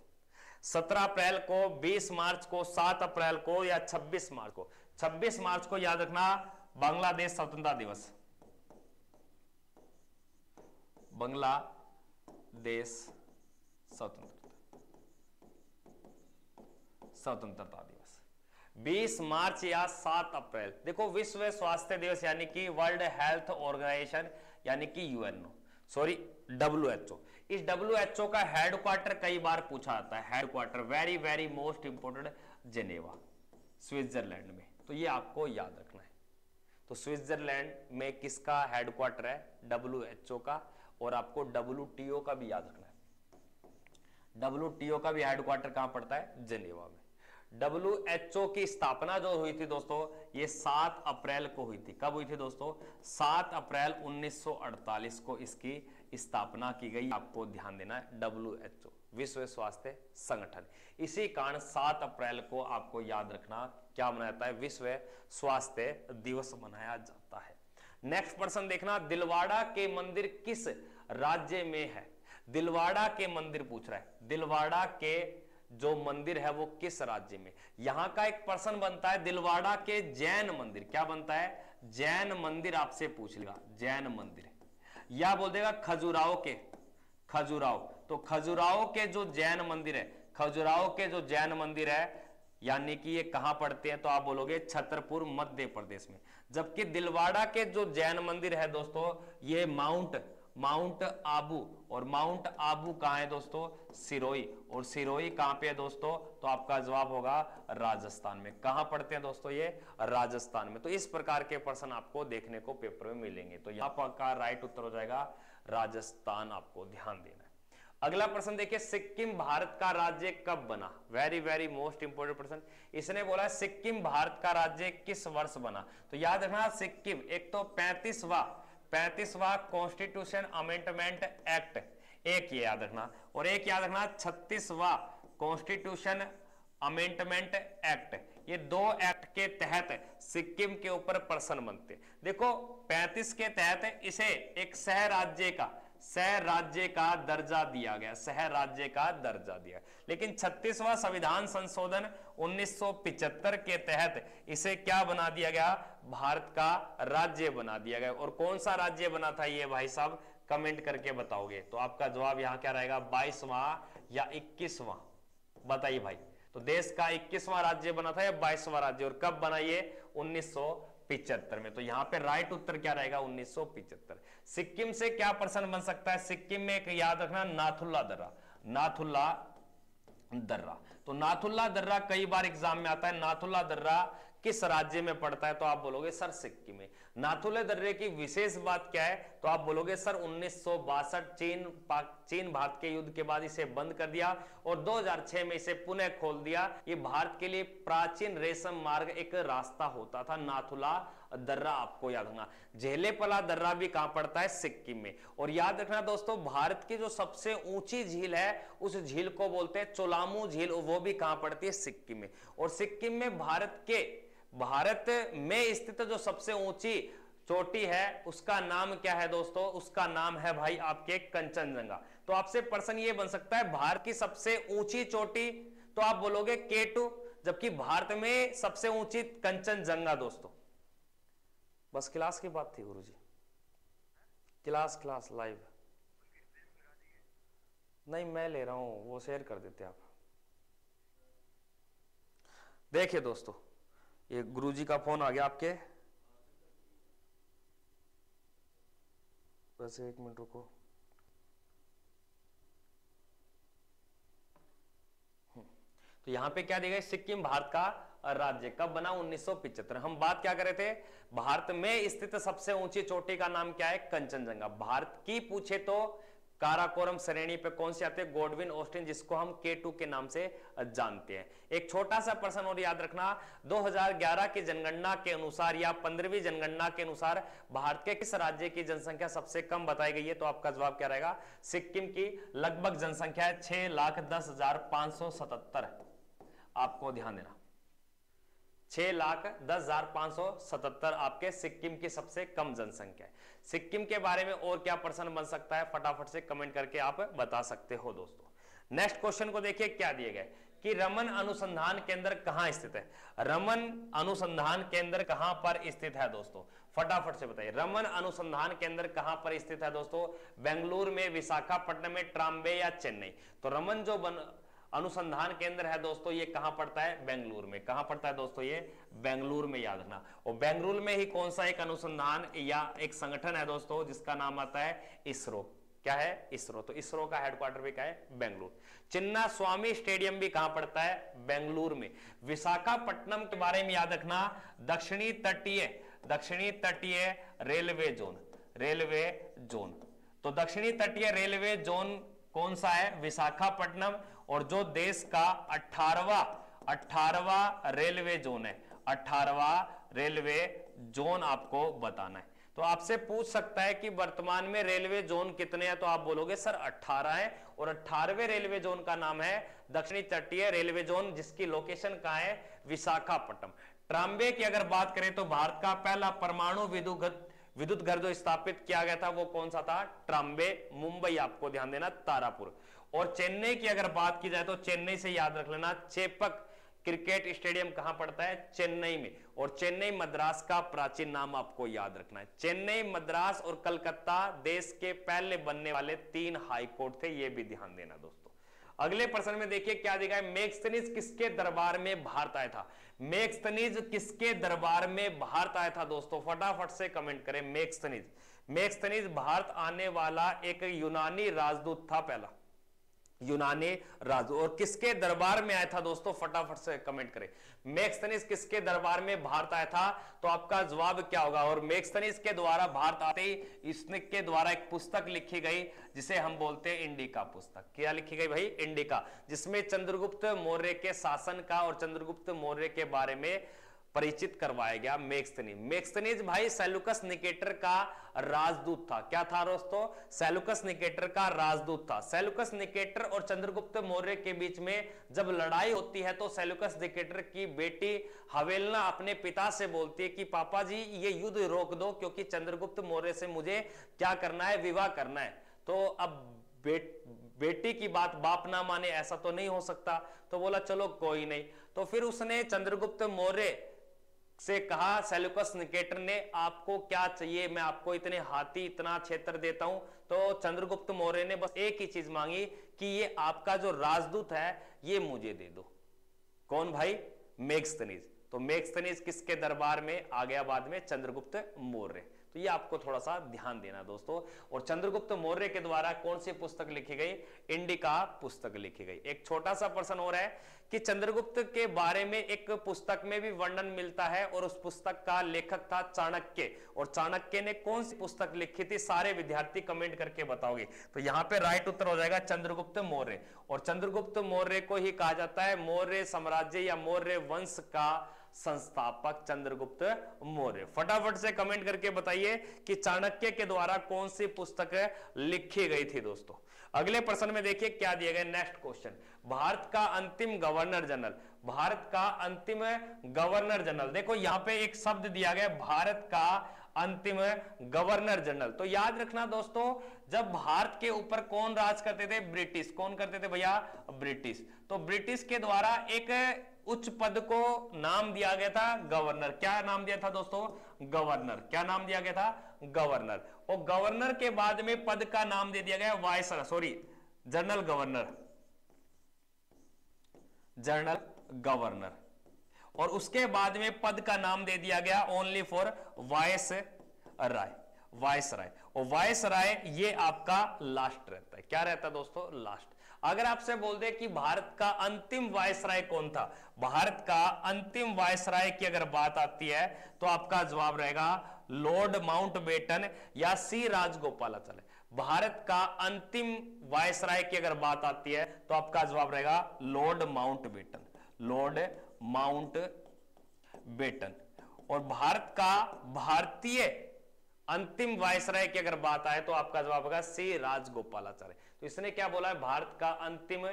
17 अप्रैल को, 20 मार्च को, 7 अप्रैल को, या 26 मार्च को? 26 मार्च को याद रखना बांग्लादेश स्वतंत्रता दिवस, बांग्लादेश स्वतंत्रता दिवस। 20 मार्च या 7 अप्रैल, देखो विश्व स्वास्थ्य दिवस यानी कि वर्ल्ड हेल्थ ऑर्गेनाइजेशन यानी कि यूएनओ, सॉरी WHO, इस WHO का हेडक्वार्टर कई बार पूछा जाता है, headquarter very very most important, Geneva, Switzerland में। तो ये आपको याद रखना है। तो स्विट्जरलैंड में किसका हेडक्वार्टर है? WHO का। और आपको WTO का भी याद रखना है, WTO का भी हेडक्वार्टर कहां पड़ता है? जेनेवा में। WHO की स्थापना जो हुई थी दोस्तों, ये 7 अप्रैल को हुई थी। कब हुई थी दोस्तों? 7 अप्रैल 1948 को इसकी स्थापना की गई। आपको ध्यान देना है, WHO, विश्व स्वास्थ्य संगठन। इसी कारण 7 अप्रैल को आपको याद रखना क्या मनाया जाता है? विश्व स्वास्थ्य दिवस मनाया जाता है। नेक्स्ट प्रश्न देखना, दिलवाड़ा के मंदिर किस राज्य में है? दिलवाड़ा के मंदिर पूछ रहा है, दिलवाड़ा के जो मंदिर है वो किस राज्य में? यहां का एक प्रश्न बनता है, दिलवाड़ा के जैन मंदिर, क्या बनता है? जैन मंदिर आपसे पूछ लेगा, जैन मंदिर, या बोल देगा खजुराहो के, खजुराहो। तो खजुराहो के जो जैन मंदिर है, खजुराहो के जो जैन मंदिर है, यानी कि ये कहां पड़ते हैं? तो आप बोलोगे छतरपुर, मध्य प्रदेश में। जबकि दिलवाड़ा के जो जैन मंदिर है दोस्तों, ये माउंट आबू, और माउंट आबू कहां है दोस्तों? सिरोही। और सिरोही कहां पे है दोस्तों? तो आपका जवाब होगा राजस्थान में। कहां पड़ते हैं दोस्तों? ये राजस्थान में। तो इस प्रकार के प्रश्न आपको देखने को पेपर में मिलेंगे। तो यहां पर का राइट उत्तर हो जाएगा राजस्थान, आपको ध्यान देना है। अगला प्रश्न देखिए, सिक्किम भारत का राज्य कब बना? वेरी वेरी मोस्ट इंपोर्टेंट प्रश्न। इसने बोला सिक्किम भारत का राज्य किस वर्ष बना? तो याद रखना, सिक्किम एक तो 35वां कॉन्स्टिट्यूशन अमेंडमेंट एक्ट, एक ये याद रखना, और एक याद रखना 36वां कॉन्स्टिट्यूशन अमेंडमेंट एक्ट। ये दो एक्ट के तहत सिक्किम के ऊपर प्रश्न बनते। देखो 35 के तहत इसे एक सह राज्य का दर्जा दिया गया, सह राज्य का दर्जा दिया। लेकिन 36वां संविधान संशोधन 1975 के तहत इसे क्या बना दिया गया? भारत का राज्य बना दिया गया। और कौन सा राज्य बना था ये भाई साहब? कमेंट करके बताओगे। तो आपका जवाब यहां क्या रहेगा, 22वां या 21वां, बताइए भाई। तो देश का 21वां राज्य बना था या 22वां राज्य, और कब बना ये, 1975 में। तो यहां पे राइट उत्तर क्या रहेगा, 1975। सिक्किम से क्या प्रश्न बन सकता है, सिक्किम में एक याद रखना, नाथुल्ला दर्रा, नाथुल्ला दर्रा। तो नाथुल्ला दर्रा कई बार एग्जाम में आता है, नाथुल्ला दर्रा किस राज्य में पड़ता है, तो आप बोलोगे सर सिक्किम में। नाथुल्ला दर्रे की विशेष बात क्या है, तो आप बोलोगे सर 1962 चीन भारत के युद्ध के बाद इसे बंद कर दिया और 2006 में इसे पुनः खोल दिया। ये भारत के लिए प्राचीन रेशम मार्ग एक रास्ता होता था, नाथुला दर्रा आपको याद रखना। झेलेपला दर्रा भी कहां पड़ता है, सिक्किम में। और याद रखना दोस्तों, भारत की जो सबसे ऊंची झील है उस झील को बोलते हैं चोलामू झील, वो भी कहां पड़ती है, सिक्किम में। और सिक्किम में भारत में स्थित जो सबसे ऊंची चोटी है उसका नाम क्या है दोस्तों, उसका नाम है भाई आपके कंचनजंगा। तो आपसे प्रश्न ये बन सकता है भारत की सबसे ऊंची चोटी, तो आप बोलोगे K2, जबकि भारत में सबसे ऊंची कंचनजंगा दोस्तों। बस क्लास की बात थी गुरुजी, क्लास लाइव नहीं मैं ले रहा हूं, वो शेयर कर देते आप। देखिए दोस्तों, ये गुरुजी का फोन आ गया आपके, बस 1 मिनट रुको। तो यहां पे क्या दिया गया, सिक्किम भारत का राज्य कब बना, 1975। हम बात क्या कर रहे थे, भारत में स्थित सबसे ऊंची चोटी का नाम क्या है, कंचनजंगा। भारत की पूछे तो काराकोरम श्रेणी पे कौन से आते हैं, गॉडविन ऑस्टिन, जिसको हम K2 के नाम से जानते हैं। एक छोटा सा प्रश्न और याद रखना, 2011 की जनगणना के अनुसार या 15वीं जनगणना के अनुसार भारत के किस राज्य की जनसंख्या सबसे कम बताई गई है, तो आपका जवाब क्या रहेगा, सिक्किम की लगभग जनसंख्या है 6,10,577। आपको ध्यान देना, 6,10,577 आपके सिक्किम की सबसे कम जनसंख्या है। सिक्किम के बारे में और क्या प्रश्न बन सकता है, फटाफट से कमेंट करके आप बता सकते हो दोस्तों। नेक्स्ट क्वेश्चन को देखिए, क्या दिए गए कि रमन अनुसंधान केंद्र कहां स्थित है। रमन अनुसंधान केंद्र कहां पर स्थित है दोस्तों, फटाफट से बताइए। रमन अनुसंधान केंद्र कहां पर स्थित है दोस्तों, बेंगलुरु में, विशाखापट्टनम में, ट्राम्बे या चेन्नई। तो रमन जो अनुसंधान केंद्र है दोस्तों, ये कहां पड़ता है, बेंगलुरु में। कहां पड़ता है दोस्तों, ये बेंगलुरु में, याद रखना। और बेंगलुरु में ही कौन सा एक अनुसंधान या एक संगठन है दोस्तों, जिसका नाम आता है इसरो। क्या है, इसरो। तो इसरो का हेडक्वार्टर भी क्या है, बेंगलुरु। चिन्ना स्वामी स्टेडियम भी कहां पड़ता है, बेंगलुरु में। विशाखापट्टनम के बारे में याद रखना, दक्षिणी तटीय रेलवे जोन। तो दक्षिणी तटीय रेलवे जोन कौन सा है, विशाखापट्टनम। और जो देश का 18वां रेलवे जोन है, 18वां रेलवे जोन आपको बताना है। तो आपसे पूछ सकता है कि वर्तमान में रेलवे जोन कितने हैं, तो आप बोलोगे सर 18 है। और 18वें रेलवे जोन का नाम है दक्षिणी तटीय रेलवे जोन, जिसकी लोकेशन कहां है, विशाखापट्टनम। ट्राम्बे की अगर बात करें तो भारत का पहला परमाणु विद्युत घर जो स्थापित किया गया था वो कौन सा था, ट्राम्बे, मुंबई, आपको ध्यान देना, तारापुर। और चेन्नई की अगर बात की जाए तो चेन्नई से याद रख लेना, चेपक क्रिकेट स्टेडियम कहां पड़ता है, चेन्नई में। और चेन्नई मद्रास का प्राचीन नाम आपको याद रखना है। चेन्नई, मद्रास और कलकत्ता देश के पहले बनने वाले 3 हाईकोर्ट थे, ये भी ध्यान देना दोस्तों। अगले प्रश्न में देखिए क्या दिखा है, मेगस्थनीज किसके दरबार में भारत आया था। मेगस्थनीज किसके दरबार में भारत आया था दोस्तों, फटाफट से कमेंट करें। मेगस्थनीज भारत आने वाला एक यूनानी राजदूत था, पहला यूनानी राजदूत। और किसके दरबार में आया था दोस्तों, फटाफट से कमेंट करें। मेगस्थनीज किसके दरबार में भारत आया था, तो आपका जवाब क्या होगा। और मेगस्थनीज के द्वारा भारत आते ही इसके द्वारा एक पुस्तक लिखी गई जिसे हम बोलते हैं इंडिका पुस्तक। क्या लिखी गई भाई, इंडिका, जिसमें चंद्रगुप्त मौर्य के शासन का और चंद्रगुप्त मौर्य के बारे में परिचित करवाया गया। मेगस्थनीज भाई सेल्यूकस निकेटर का राजदूत था। क्या था दोस्तों, सेल्यूकस निकेटर का राजदूत था। सेल्यूकस निकेटर और चंद्रगुप्त मौर्य के बीच में जब लड़ाई होती है तो सेल्यूकस निकेटर की बेटी हवेलना अपने पिता से बोलती है कि पापा जी ये युद्ध रोक दो, क्योंकि चंद्रगुप्त मौर्य से मुझे क्या करना है, विवाह करना है। तो अब बेटी की बात बाप ना माने ऐसा तो नहीं हो सकता। तो बोला चलो कोई नहीं। तो फिर उसने चंद्रगुप्त मौर्य से कहा सेल्यूकस निकेटर ने, आपको क्या चाहिए, मैं आपको इतने हाथी इतना क्षेत्र देता हूं। तो चंद्रगुप्त मौर्य ने बस एक ही चीज मांगी कि ये आपका जो राजदूत है ये मुझे दे दो। कौन भाई? मेगस्थनीज। तो मेगस्थनीज किसके दरबार में आ गया बाद में? चंद्रगुप्त मौर्य। तो ये आपको थोड़ा सा ध्यान देना दोस्तों। और चंद्रगुप्त मौर्य के द्वारा कौन सी पुस्तक लिखी गई? इंडिका पुस्तक लिखी गई। एक छोटा सा प्रश्न और है कि चंद्रगुप्त के बारे में एक पुस्तक में भी वर्णन मिलता है और उस पुस्तक का लेखक था चाणक्य। और चाणक्य ने कौन सी पुस्तक लिखी थी? सारे विद्यार्थी कमेंट करके बताओगे। तो यहां पे राइट उत्तर हो जाएगा चंद्रगुप्त मौर्य। और चंद्रगुप्त मौर्य को ही कहा जाता है मौर्य साम्राज्य या मौर्य वंश का संस्थापक चंद्रगुप्त मौर्य। फटाफट से कमेंट करके बताइए कि चाणक्य के द्वारा कौन सी पुस्तक लिखी गई थी दोस्तों। अगले प्रश्न में देखिए क्या दिया गया। नेक्स्ट क्वेश्चन, भारत का अंतिम गवर्नर जनरल। भारत का अंतिम गवर्नर जनरल, देखो यहां पे एक शब्द दिया गया भारत का अंतिम गवर्नर जनरल। तो याद रखना दोस्तों, जब भारत के ऊपर कौन राज करते थे? ब्रिटिश। कौन करते थे भैया? ब्रिटिश। तो ब्रिटिश के द्वारा एक उच्च पद को नाम दिया गया था गवर्नर। क्या नाम दिया था दोस्तों? गवर्नर। क्या नाम दिया गया था? गवर्नर। और गवर्नर के बाद में पद का नाम दे दिया गया viceroy, sorry general governor, general governor. और उसके बाद में पद का नाम दे दिया गया ओनली फॉर वायसराय, वायसराय। और वायसराय ये आपका लास्ट रहता है। क्या रहता है दोस्तों? लास्ट। अगर आपसे बोल दे कि भारत का अंतिम वायसराय कौन था? भारत का अंतिम वायसराय की अगर बात आती है तो आपका जवाब रहेगा लॉर्ड माउंटबेटन या सी राजगोपालाचारी। भारत का अंतिम वायसराय की अगर बात आती है तो आपका जवाब रहेगा लॉर्ड माउंटबेटन, लॉर्ड माउंटबेटन। और भारत का भारतीय अंतिम वायसराय की अगर बात आए तो आपका जवाब होगा सी राजगोपालाचारी। तो इसने क्या बोला है? भारत का अंतिम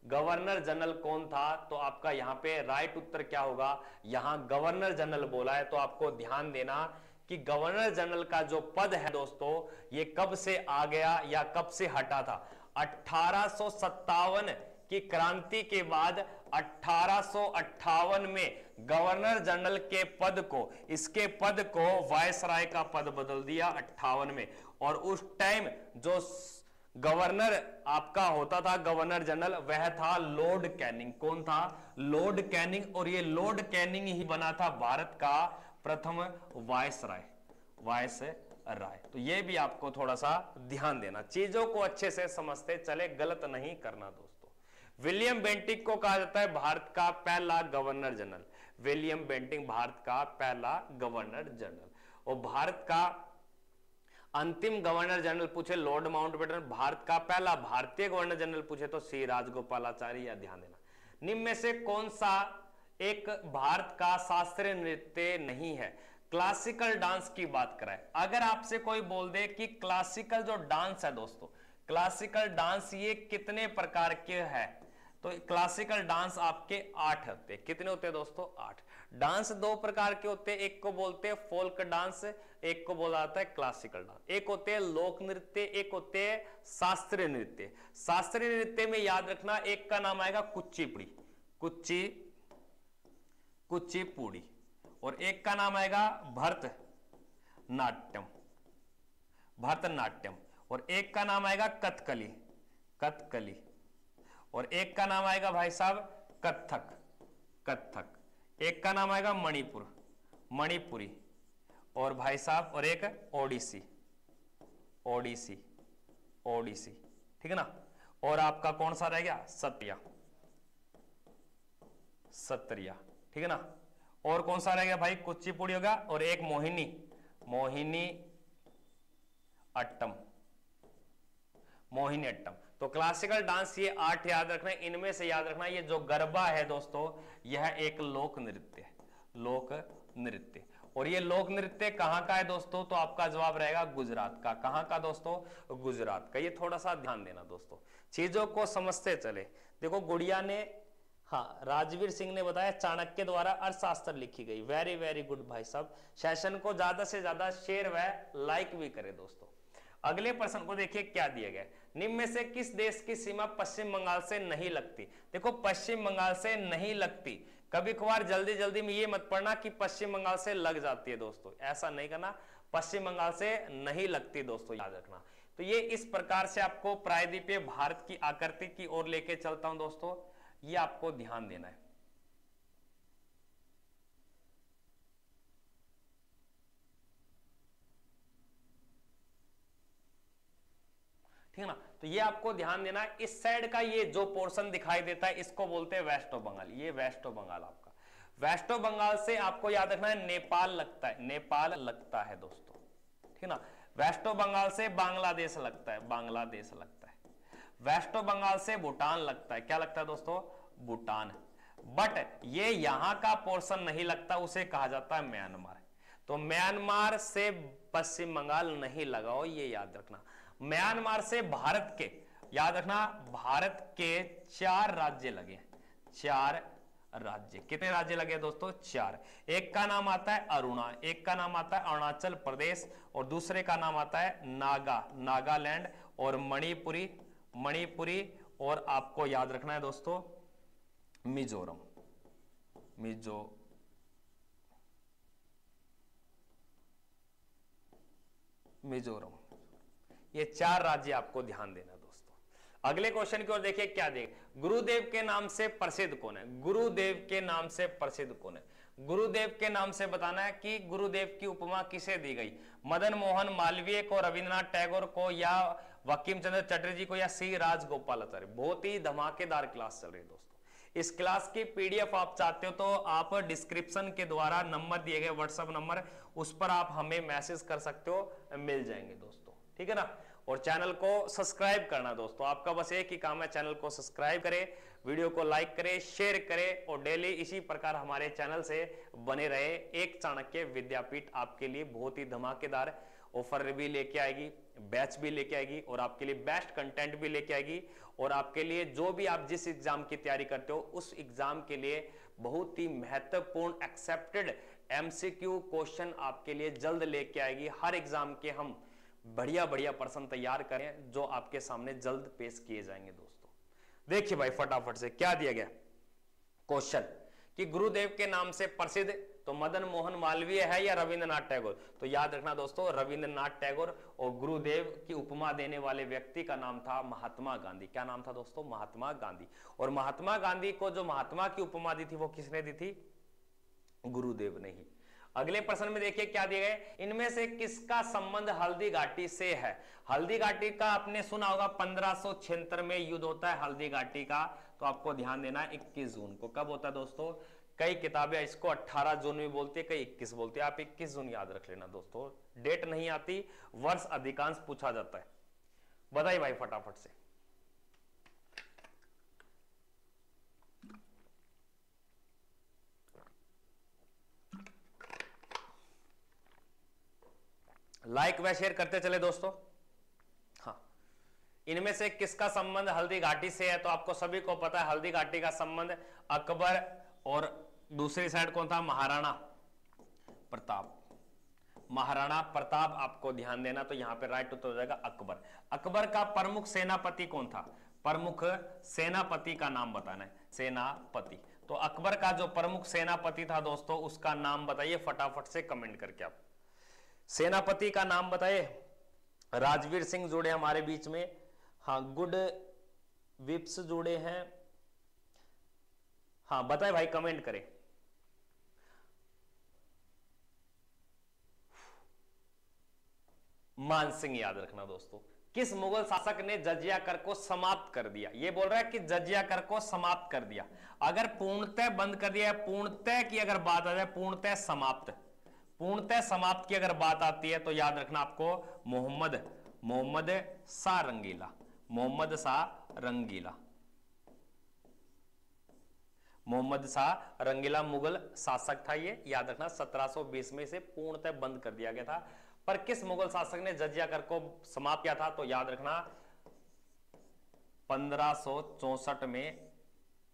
गवर्नर जनरल कौन था? तो आपका यहां पे राइट उत्तर क्या होगा? यहां गवर्नर जनरल बोला है। तो आपको ध्यान देना कि गवर्नर जनरल का जो पद है दोस्तों, ये कब से आ गया या कब से हटा था? 1857 की क्रांति के बाद 1858 में गवर्नर जनरल के पद को, इसके पद को वायसराय का पद बदल दिया 58 में। और उस टाइम जो गवर्नर आपका होता था गवर्नर जनरल, वह था लॉर्ड कैनिंग। कौन था? Lord Canning. और ये लॉर्ड कैनिंग ही बना था भारत का प्रथम वायसराय, वायसराय। तो ये भी आपको थोड़ा सा ध्यान देना, चीजों को अच्छे से समझते चले, गलत नहीं करना दोस्तों। विलियम बेंटिक को कहा जाता है भारत का पहला governor general. William Bentinck Bharat का पहला गवर्नर जनरल। और भारत का अंतिम गवर्नर जनरल पूछे लॉर्ड माउंटबेटन, भारत का पहला भारतीय गवर्नर जनरल पूछे तो सी राजगोपालाचारी। या ध्यान देना, निम्न में से कौन सा एक भारत का शास्त्रीय नृत्य नहीं है? क्लासिकल डांस की बात कराए। अगर आपसे कोई बोल दे कि क्लासिकल जो डांस है दोस्तों, क्लासिकल डांस ये कितने प्रकार के हैं? तो क्लासिकल डांस आपके 8 होते हैं। कितने होते हैं दोस्तों? 8। डांस 2 प्रकार के होते हैं, एक को बोलते हैं फोल्क डांस, एक को बोला जाता है क्लासिकल डांस। एक होते हैं लोक नृत्य, एक होते हैं शास्त्रीय नृत्य। शास्त्रीय नृत्य में याद रखना एक का नाम आएगा कुचिपुड़ी, कुचिपुड़ी। और एक का नाम आएगा भरतनाट्यम, भरतनाट्यम। और एक का नाम आएगा कथकली, कथकली। और एक का नाम आएगा भाई साहब कथक, कथक। एक का नाम आएगा मणिपुर, मणिपुरी। और भाई साहब और एक ओडिसी, ओडिसी, ओडिसी। ठीक है ना। और आपका कौन सा रह गया? सत्रिया, सत्रिया। ठीक है ना। और कौन सा रह गया भाई? कुचिपुड़ी होगा। और एक मोहिनी, मोहिनी अट्टम, मोहिनी अट्टम। तो क्लासिकल डांस ये 8 याद रखना। इनमें से याद रखना ये जो गरबा है दोस्तों, यह एक लोक नृत्य है, लोक नृत्य। और ये लोक नृत्य कहां का है दोस्तों? तो आपका जवाब रहेगा गुजरात का। कहां का दोस्तों? गुजरात का। ये थोड़ा सा ध्यान देना दोस्तों, चीजों को समझते चले। देखो गुड़िया ने, हाँ राजवीर सिंह ने बताया चाणक्य द्वारा अर्थशास्त्र लिखी गई। वेरी वेरी गुड भाई साहब। सेशन को ज्यादा से ज्यादा शेयर व लाइक भी करें दोस्तों। अगले प्रश्न को देखिए क्या दिया गया। निम्न में से किस देश की सीमा पश्चिम बंगाल से नहीं लगती? देखो पश्चिम बंगाल से नहीं लगती कभी कभार जल्दी जल्दी में ये मत पढ़ना कि पश्चिम बंगाल से लग जाती है दोस्तों, ऐसा नहीं करना, पश्चिम बंगाल से नहीं लगती दोस्तों, याद रखना। तो ये इस प्रकार से आपको प्रायद्वीपीय भारत की आकृति की ओर लेके चलता हूं दोस्तों, ये आपको ध्यान देना है। ठीक है ना, तो ये आपको ध्यान देना है। इस साइड का ये जो पोर्शन दिखाई देता है इसको बोलते हैं वेस्ट ऑफ बंगाल, ये वेस्ट ऑफ बंगाल आपका। वेस्ट ऑफ बंगाल से आपको याद रखना है नेपाल लगता है, नेपाल लगता है दोस्तों, ठीक है ना। वेस्ट ऑफ बंगाल से बांग्लादेश लगता है, बांग्लादेश लगता है। वेस्ट ऑफ बंगाल से भूटान लगता है, क्या लगता है दोस्तों, भूटान। बट ये यहां का पोर्शन नहीं लगता, उसे कहा जाता है म्यांमार। तो म्यांमार से पश्चिम बंगाल नहीं लगाओ, ये याद रखना। म्यांमार से भारत के, याद रखना, भारत के 4 राज्य लगे, 4 राज्य। कितने राज्य लगे दोस्तों, 4। एक का नाम आता है अरुणा, एक का नाम आता है अरुणाचल प्रदेश, और दूसरे का नाम आता है नागालैंड, और मणिपुरी, और आपको याद रखना है दोस्तों मिजोरम, मिजोरम। ये 4 राज्य आपको ध्यान देना दोस्तों। अगले क्वेश्चन की ओर देखिए, क्या देखे, गुरुदेव के नाम से प्रसिद्ध कौन है, गुरुदेव के नाम से प्रसिद्ध कौन है। गुरुदेव के नाम से बताना है कि गुरुदेव की उपमा किसे दी गई, मदन मोहन मालवीय को, रविंद्रनाथ टैगोर को, या बंकिम चंद्र चटर्जी को, या सी राजगोपालाचारी। बहुत ही धमाकेदार क्लास चल रही है दोस्तों। इस क्लास की पीडीएफ आप चाहते हो तो आप डिस्क्रिप्शन के द्वारा नंबर दिए गए व्हाट्सएप नंबर, उस पर आप हमें मैसेज कर सकते हो, मिल जाएंगे दोस्तों, ठीक है ना। और चैनल को सब्सक्राइब करना दोस्तों, आपका बस एक ही काम है, चैनल को सब्सक्राइब करें, वीडियो को लाइक करें, शेयर करें, और डेली इसी प्रकार हमारे चैनल से बने रहे। एक चाणक्य विद्यापीठ आपके लिए बहुत ही धमाकेदार ऑफर भी लेके आएगी, बैच भी लेके आएगी, और आपके लिए बेस्ट कंटेंट भी लेके आएगी, और आपके लिए जो भी आप जिस एग्जाम की तैयारी करते हो उस एग्जाम के लिए बहुत ही महत्वपूर्ण एक्सेप्टेड एमसीक्यू क्वेश्चन आपके लिए जल्द लेके आएगी। हर एग्जाम के हम बढ़िया बढ़िया प्रश्न तैयार करें जो आपके सामने जल्द पेश किए जाएंगे दोस्तों। देखिए भाई फटाफट से क्या दिया गया क्वेश्चन, कि गुरुदेव के नाम से प्रसिद्ध, तो मदन मोहन मालवीय है या रविंद्रनाथ टैगोर। तो याद रखना दोस्तों, रविंद्रनाथ टैगोर, और गुरुदेव की उपमा देने वाले व्यक्ति का नाम था महात्मा गांधी। क्या नाम था दोस्तों, महात्मा गांधी। और महात्मा गांधी को जो महात्मा की उपमा दी थी वो किसने दी थी, गुरुदेव ने ही। अगले प्रश्न में देखिए क्या दिए गए, इनमें से किसका संबंध हल्दी घाटी से है। हल्दी घाटी का आपने सुना होगा 1576 में युद्ध होता है हल्दी घाटी का, तो आपको ध्यान देना है 21 जून को। कब होता है दोस्तों, कई किताबें इसको 18 जून भी बोलती है, कई 21 बोलते हैं, आप 21 जून याद रख लेना दोस्तों, डेट नहीं आती, वर्ष अधिकांश पूछा जाता है। बताइए भाई फटाफट से। लाइक व शेयर करते चले दोस्तों। हाँ, इनमें से किसका संबंध हल्दी घाटी से है, तो आपको सभी को पता है हल्दी घाटी का संबंध अकबर, और दूसरी साइड कौन था, महाराणा प्रताप। महाराणा प्रताप आपको ध्यान देना, तो यहां पे राइट उत्तर हो जाएगा अकबर। अकबर का प्रमुख सेनापति कौन था, प्रमुख सेनापति का नाम बताना है, सेनापति। तो अकबर का जो प्रमुख सेनापति था दोस्तों उसका नाम बताइए फटाफट से कमेंट करके। आप सेनापति का नाम बताइए। राजवीर सिंह जुड़े हमारे बीच में, हाँ गुड विप्स जुड़े हैं, हाँ बताए भाई, कमेंट करें। मान सिंह याद रखना दोस्तों। किस मुगल शासक ने जजिया कर को समाप्त कर दिया, ये बोल रहा है कि जजिया कर को समाप्त कर दिया। अगर पूर्णतः बंद कर दिया, पूर्णतः की अगर बात आ जाए, पूर्णतः समाप्त की अगर बात आती है तो याद रखना आपको मोहम्मद शाह रंगीला, मोहम्मद शाह रंगीला मुगल शासक था, ये याद रखना। 1720 में से पूर्णतः बंद कर दिया गया था। पर किस मुगल शासक ने जजिया कर को समाप्त किया था, तो याद रखना 1564 में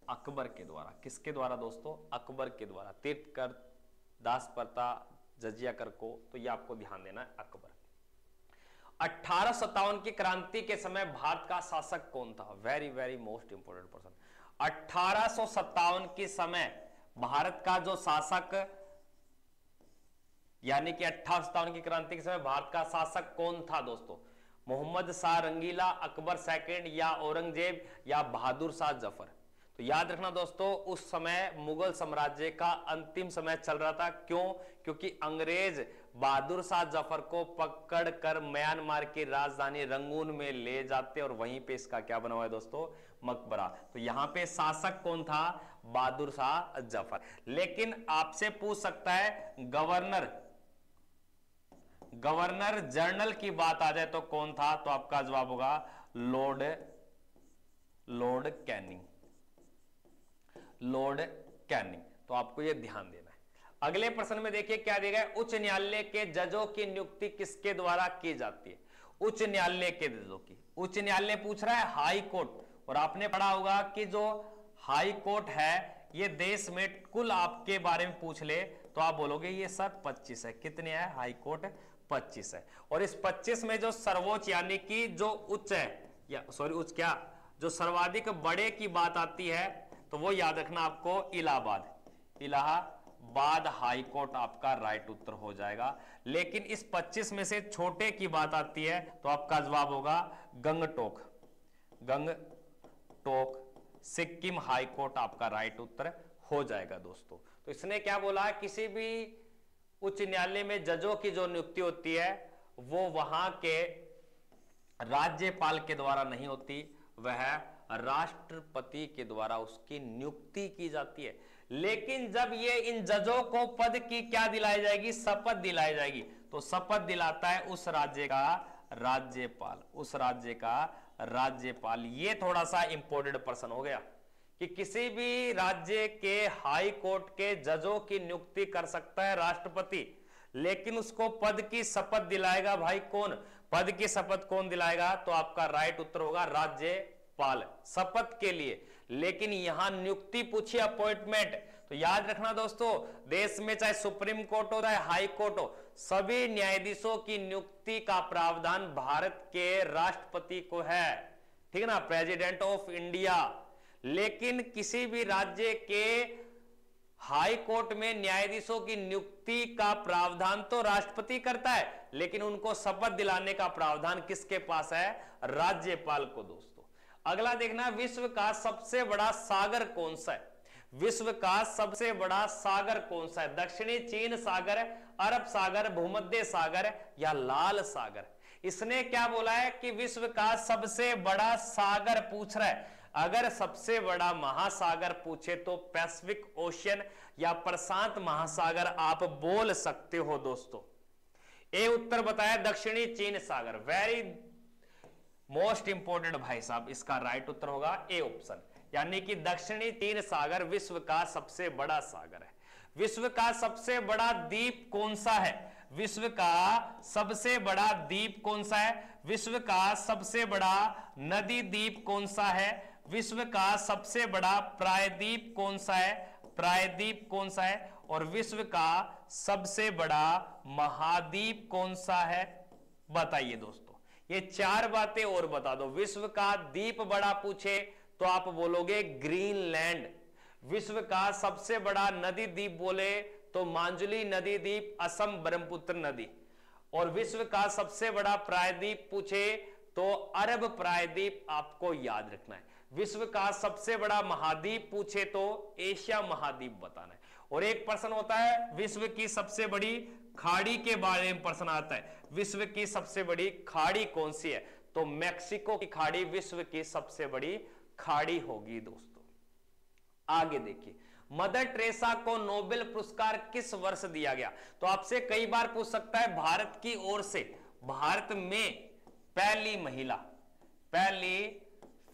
अकबर के द्वारा। किसके द्वारा दोस्तों, अकबर के द्वारा। तीर्थकर, दास प्रथा, जजिया कर को, तो ये आपको ध्यान देना है अकबर। 1857 की क्रांति के समय भारत का शासक कौन था, very very most important person. 1857 के समय भारत का जो शासक, यानी कि 1857 की क्रांति के समय भारत का शासक कौन था दोस्तों? मोहम्मद शाह रंगीला, अकबर सेकंड, या औरंगजेब, या बहादुर शाह जफर? तो याद रखना दोस्तों, उस समय मुगल साम्राज्य का अंतिम समय चल रहा था। क्यों? क्योंकि अंग्रेज बहादुर शाह जफर को पकड़कर म्यांमार की राजधानी रंगून में ले जाते और वहीं पे इसका क्या बना हुआ है दोस्तों? मकबरा। तो यहां पे शासक कौन था? बहादुर शाह जफर। लेकिन आपसे पूछ सकता है गवर्नर जनरल की बात आ जाए तो कौन था? तो आपका जवाब होगा लॉर्ड कैनिंग। तो आपको यह ध्यान देना है। अगले प्रश्न में देखिए क्या दिया गया? उच्च न्यायालय के जजों की नियुक्ति किसके द्वारा की जाती है? उच्च न्यायालय के जजों की। उच्च न्यायालय पूछ रहा है हाई कोर्ट, और आपने पढ़ा होगा कि जो हाई कोर्ट है ये देश में कुल आपके बारे में पूछ ले तो आप बोलोगे ये सर 25 है। कितने है? हाई कोर्ट 25 है। और इस 25 में जो सर्वोच्च यानी कि जो उच्च है, या सॉरी उच्च क्या, जो सर्वाधिक बड़े की बात आती है तो वो याद रखना आपको इलाहाबाद हाई कोर्ट आपका राइट उत्तर हो जाएगा। लेकिन इस 25 में से छोटे की बात आती है तो आपका जवाब होगा गंगटोक सिक्किम हाई कोर्ट आपका राइट उत्तर हो जाएगा दोस्तों। तो इसने क्या बोला? किसी भी उच्च न्यायालय में जजों की जो नियुक्ति होती है वो वहां के राज्यपाल के द्वारा नहीं होती, वह राष्ट्रपति के द्वारा उसकी नियुक्ति की जाती है। लेकिन जब ये इन जजों को पद की क्या दिलाई जाएगी? शपथ दिलाई जाएगी। तो शपथ दिलाता है उस राज्य का राज्यपाल। ये थोड़ा सा इंपॉर्टेंट प्रश्न हो गया कि किसी भी राज्य के हाई कोर्ट के जजों की नियुक्ति कर सकता है राष्ट्रपति, लेकिन उसको पद की शपथ दिलाएगा भाई कौन? पद की शपथ कौन दिलाएगा? तो आपका राइट उत्तर होगा राज्यपाल, शपथ के लिए। लेकिन यहां नियुक्ति पूछी, अपॉइंटमेंट। तो याद रखना दोस्तों, देश में चाहे सुप्रीम कोर्ट हो चाहे हाई कोर्ट हो, सभी न्यायाधीशों की नियुक्ति का प्रावधान भारत के राष्ट्रपति को है, ठीक है ना, प्रेसिडेंट ऑफ इंडिया। लेकिन किसी भी राज्य के हाई कोर्ट में न्यायाधीशों की नियुक्ति का प्रावधान तो राष्ट्रपति करता है, लेकिन उनको शपथ दिलाने का प्रावधान किसके पास है? राज्यपाल को दोस्तों। अगला देखना, विश्व का सबसे बड़ा सागर कौन सा है? विश्व का सबसे बड़ा सागर कौन सा है? दक्षिणी चीन सागर, अरब सागर, भूमध्य सागर, या लाल सागर? इसने क्या बोला है कि विश्व का सबसे बड़ा सागर पूछ रहा है। अगर सबसे बड़ा महासागर पूछे तो पैसिफिक ओशियन या प्रशांत महासागर आप बोल सकते हो दोस्तों। ए उत्तर बताया दक्षिणी चीन सागर। वेरी मोस्ट इंपोर्टेंट भाई साहब, इसका राइट उत्तर होगा ए ऑप्शन, यानी कि दक्षिणी चीन सागर विश्व का सबसे बड़ा सागर है। विश्व का सबसे बड़ा द्वीप कौन सा है? विश्व का सबसे बड़ा द्वीप कौन सा है? विश्व का सबसे बड़ा नदी द्वीप कौन सा है? विश्व का सबसे बड़ा प्रायद्वीप कौन सा है? प्रायद्वीप कौन सा है? और विश्व का सबसे बड़ा महाद्वीप कौन सा है? बताइए दोस्तों, ये चार बातें और बता दो। विश्व का द्वीप बड़ा पूछे तो आप बोलोगे ग्रीनलैंड। विश्व का सबसे बड़ा नदी द्वीप बोले तो मांजुली नदी द्वीप, असम ब्रह्मपुत्र नदी। और विश्व का सबसे बड़ा प्रायद्वीप पूछे तो अरब प्रायद्वीप आपको याद रखना है। विश्व का सबसे बड़ा महाद्वीप पूछे तो एशिया महाद्वीप बताना है। और एक प्रश्न होता है विश्व की सबसे बड़ी खाड़ी के बारे में प्रश्न आता है। विश्व की सबसे बड़ी खाड़ी कौन सी है? तो मैक्सिको की खाड़ी विश्व की सबसे बड़ी खाड़ी होगी दोस्तों। आगे देखिए, मदर टेरेसा को नोबेल पुरस्कार किस वर्ष दिया गया? तो आपसे कई बार पूछ सकता है भारत की ओर से, भारत में पहली महिला, पहली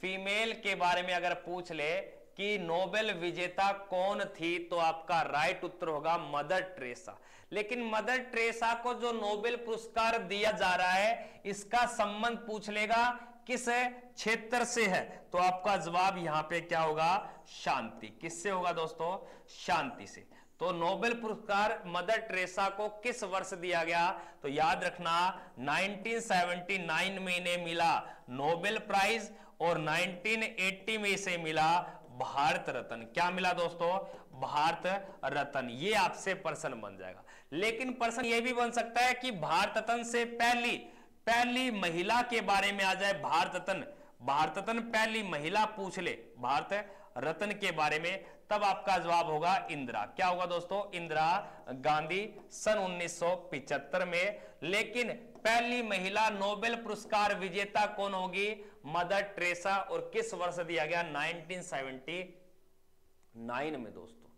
फीमेल के बारे में अगर पूछ ले कि नोबेल विजेता कौन थी तो आपका राइट उत्तर होगा मदर टेरेसा। लेकिन मदर टेरेसा को जो नोबेल पुरस्कार दिया जा रहा है इसका संबंध पूछ लेगा किस क्षेत्र से है, तो आपका जवाब यहां पे क्या होगा? शांति। किससे होगा दोस्तों? शांति से। तो नोबेल पुरस्कार मदर टेरेसा को किस वर्ष दिया गया? तो याद रखना 1979 में इन्हें मिला नोबेल प्राइज, और 1980 में इसे मिला भारत रत्न। क्या मिला दोस्तों? भारत रत्न। ये आपसे प्रश्न बन जाएगा। लेकिन प्रश्न ये भी बन सकता है कि भारत रत्न से पहली महिला के बारे में आ जाए। भारत रत्न पहली महिला पूछ ले भारत रत्न के बारे में, तब आपका जवाब होगा इंदिरा। क्या होगा दोस्तों? इंदिरा गांधी सन 1975 में। लेकिन पहली महिला नोबेल पुरस्कार विजेता कौन होगी? Mother Teresa. और किस वर्ष दिया गया? 1979 में दोस्तों।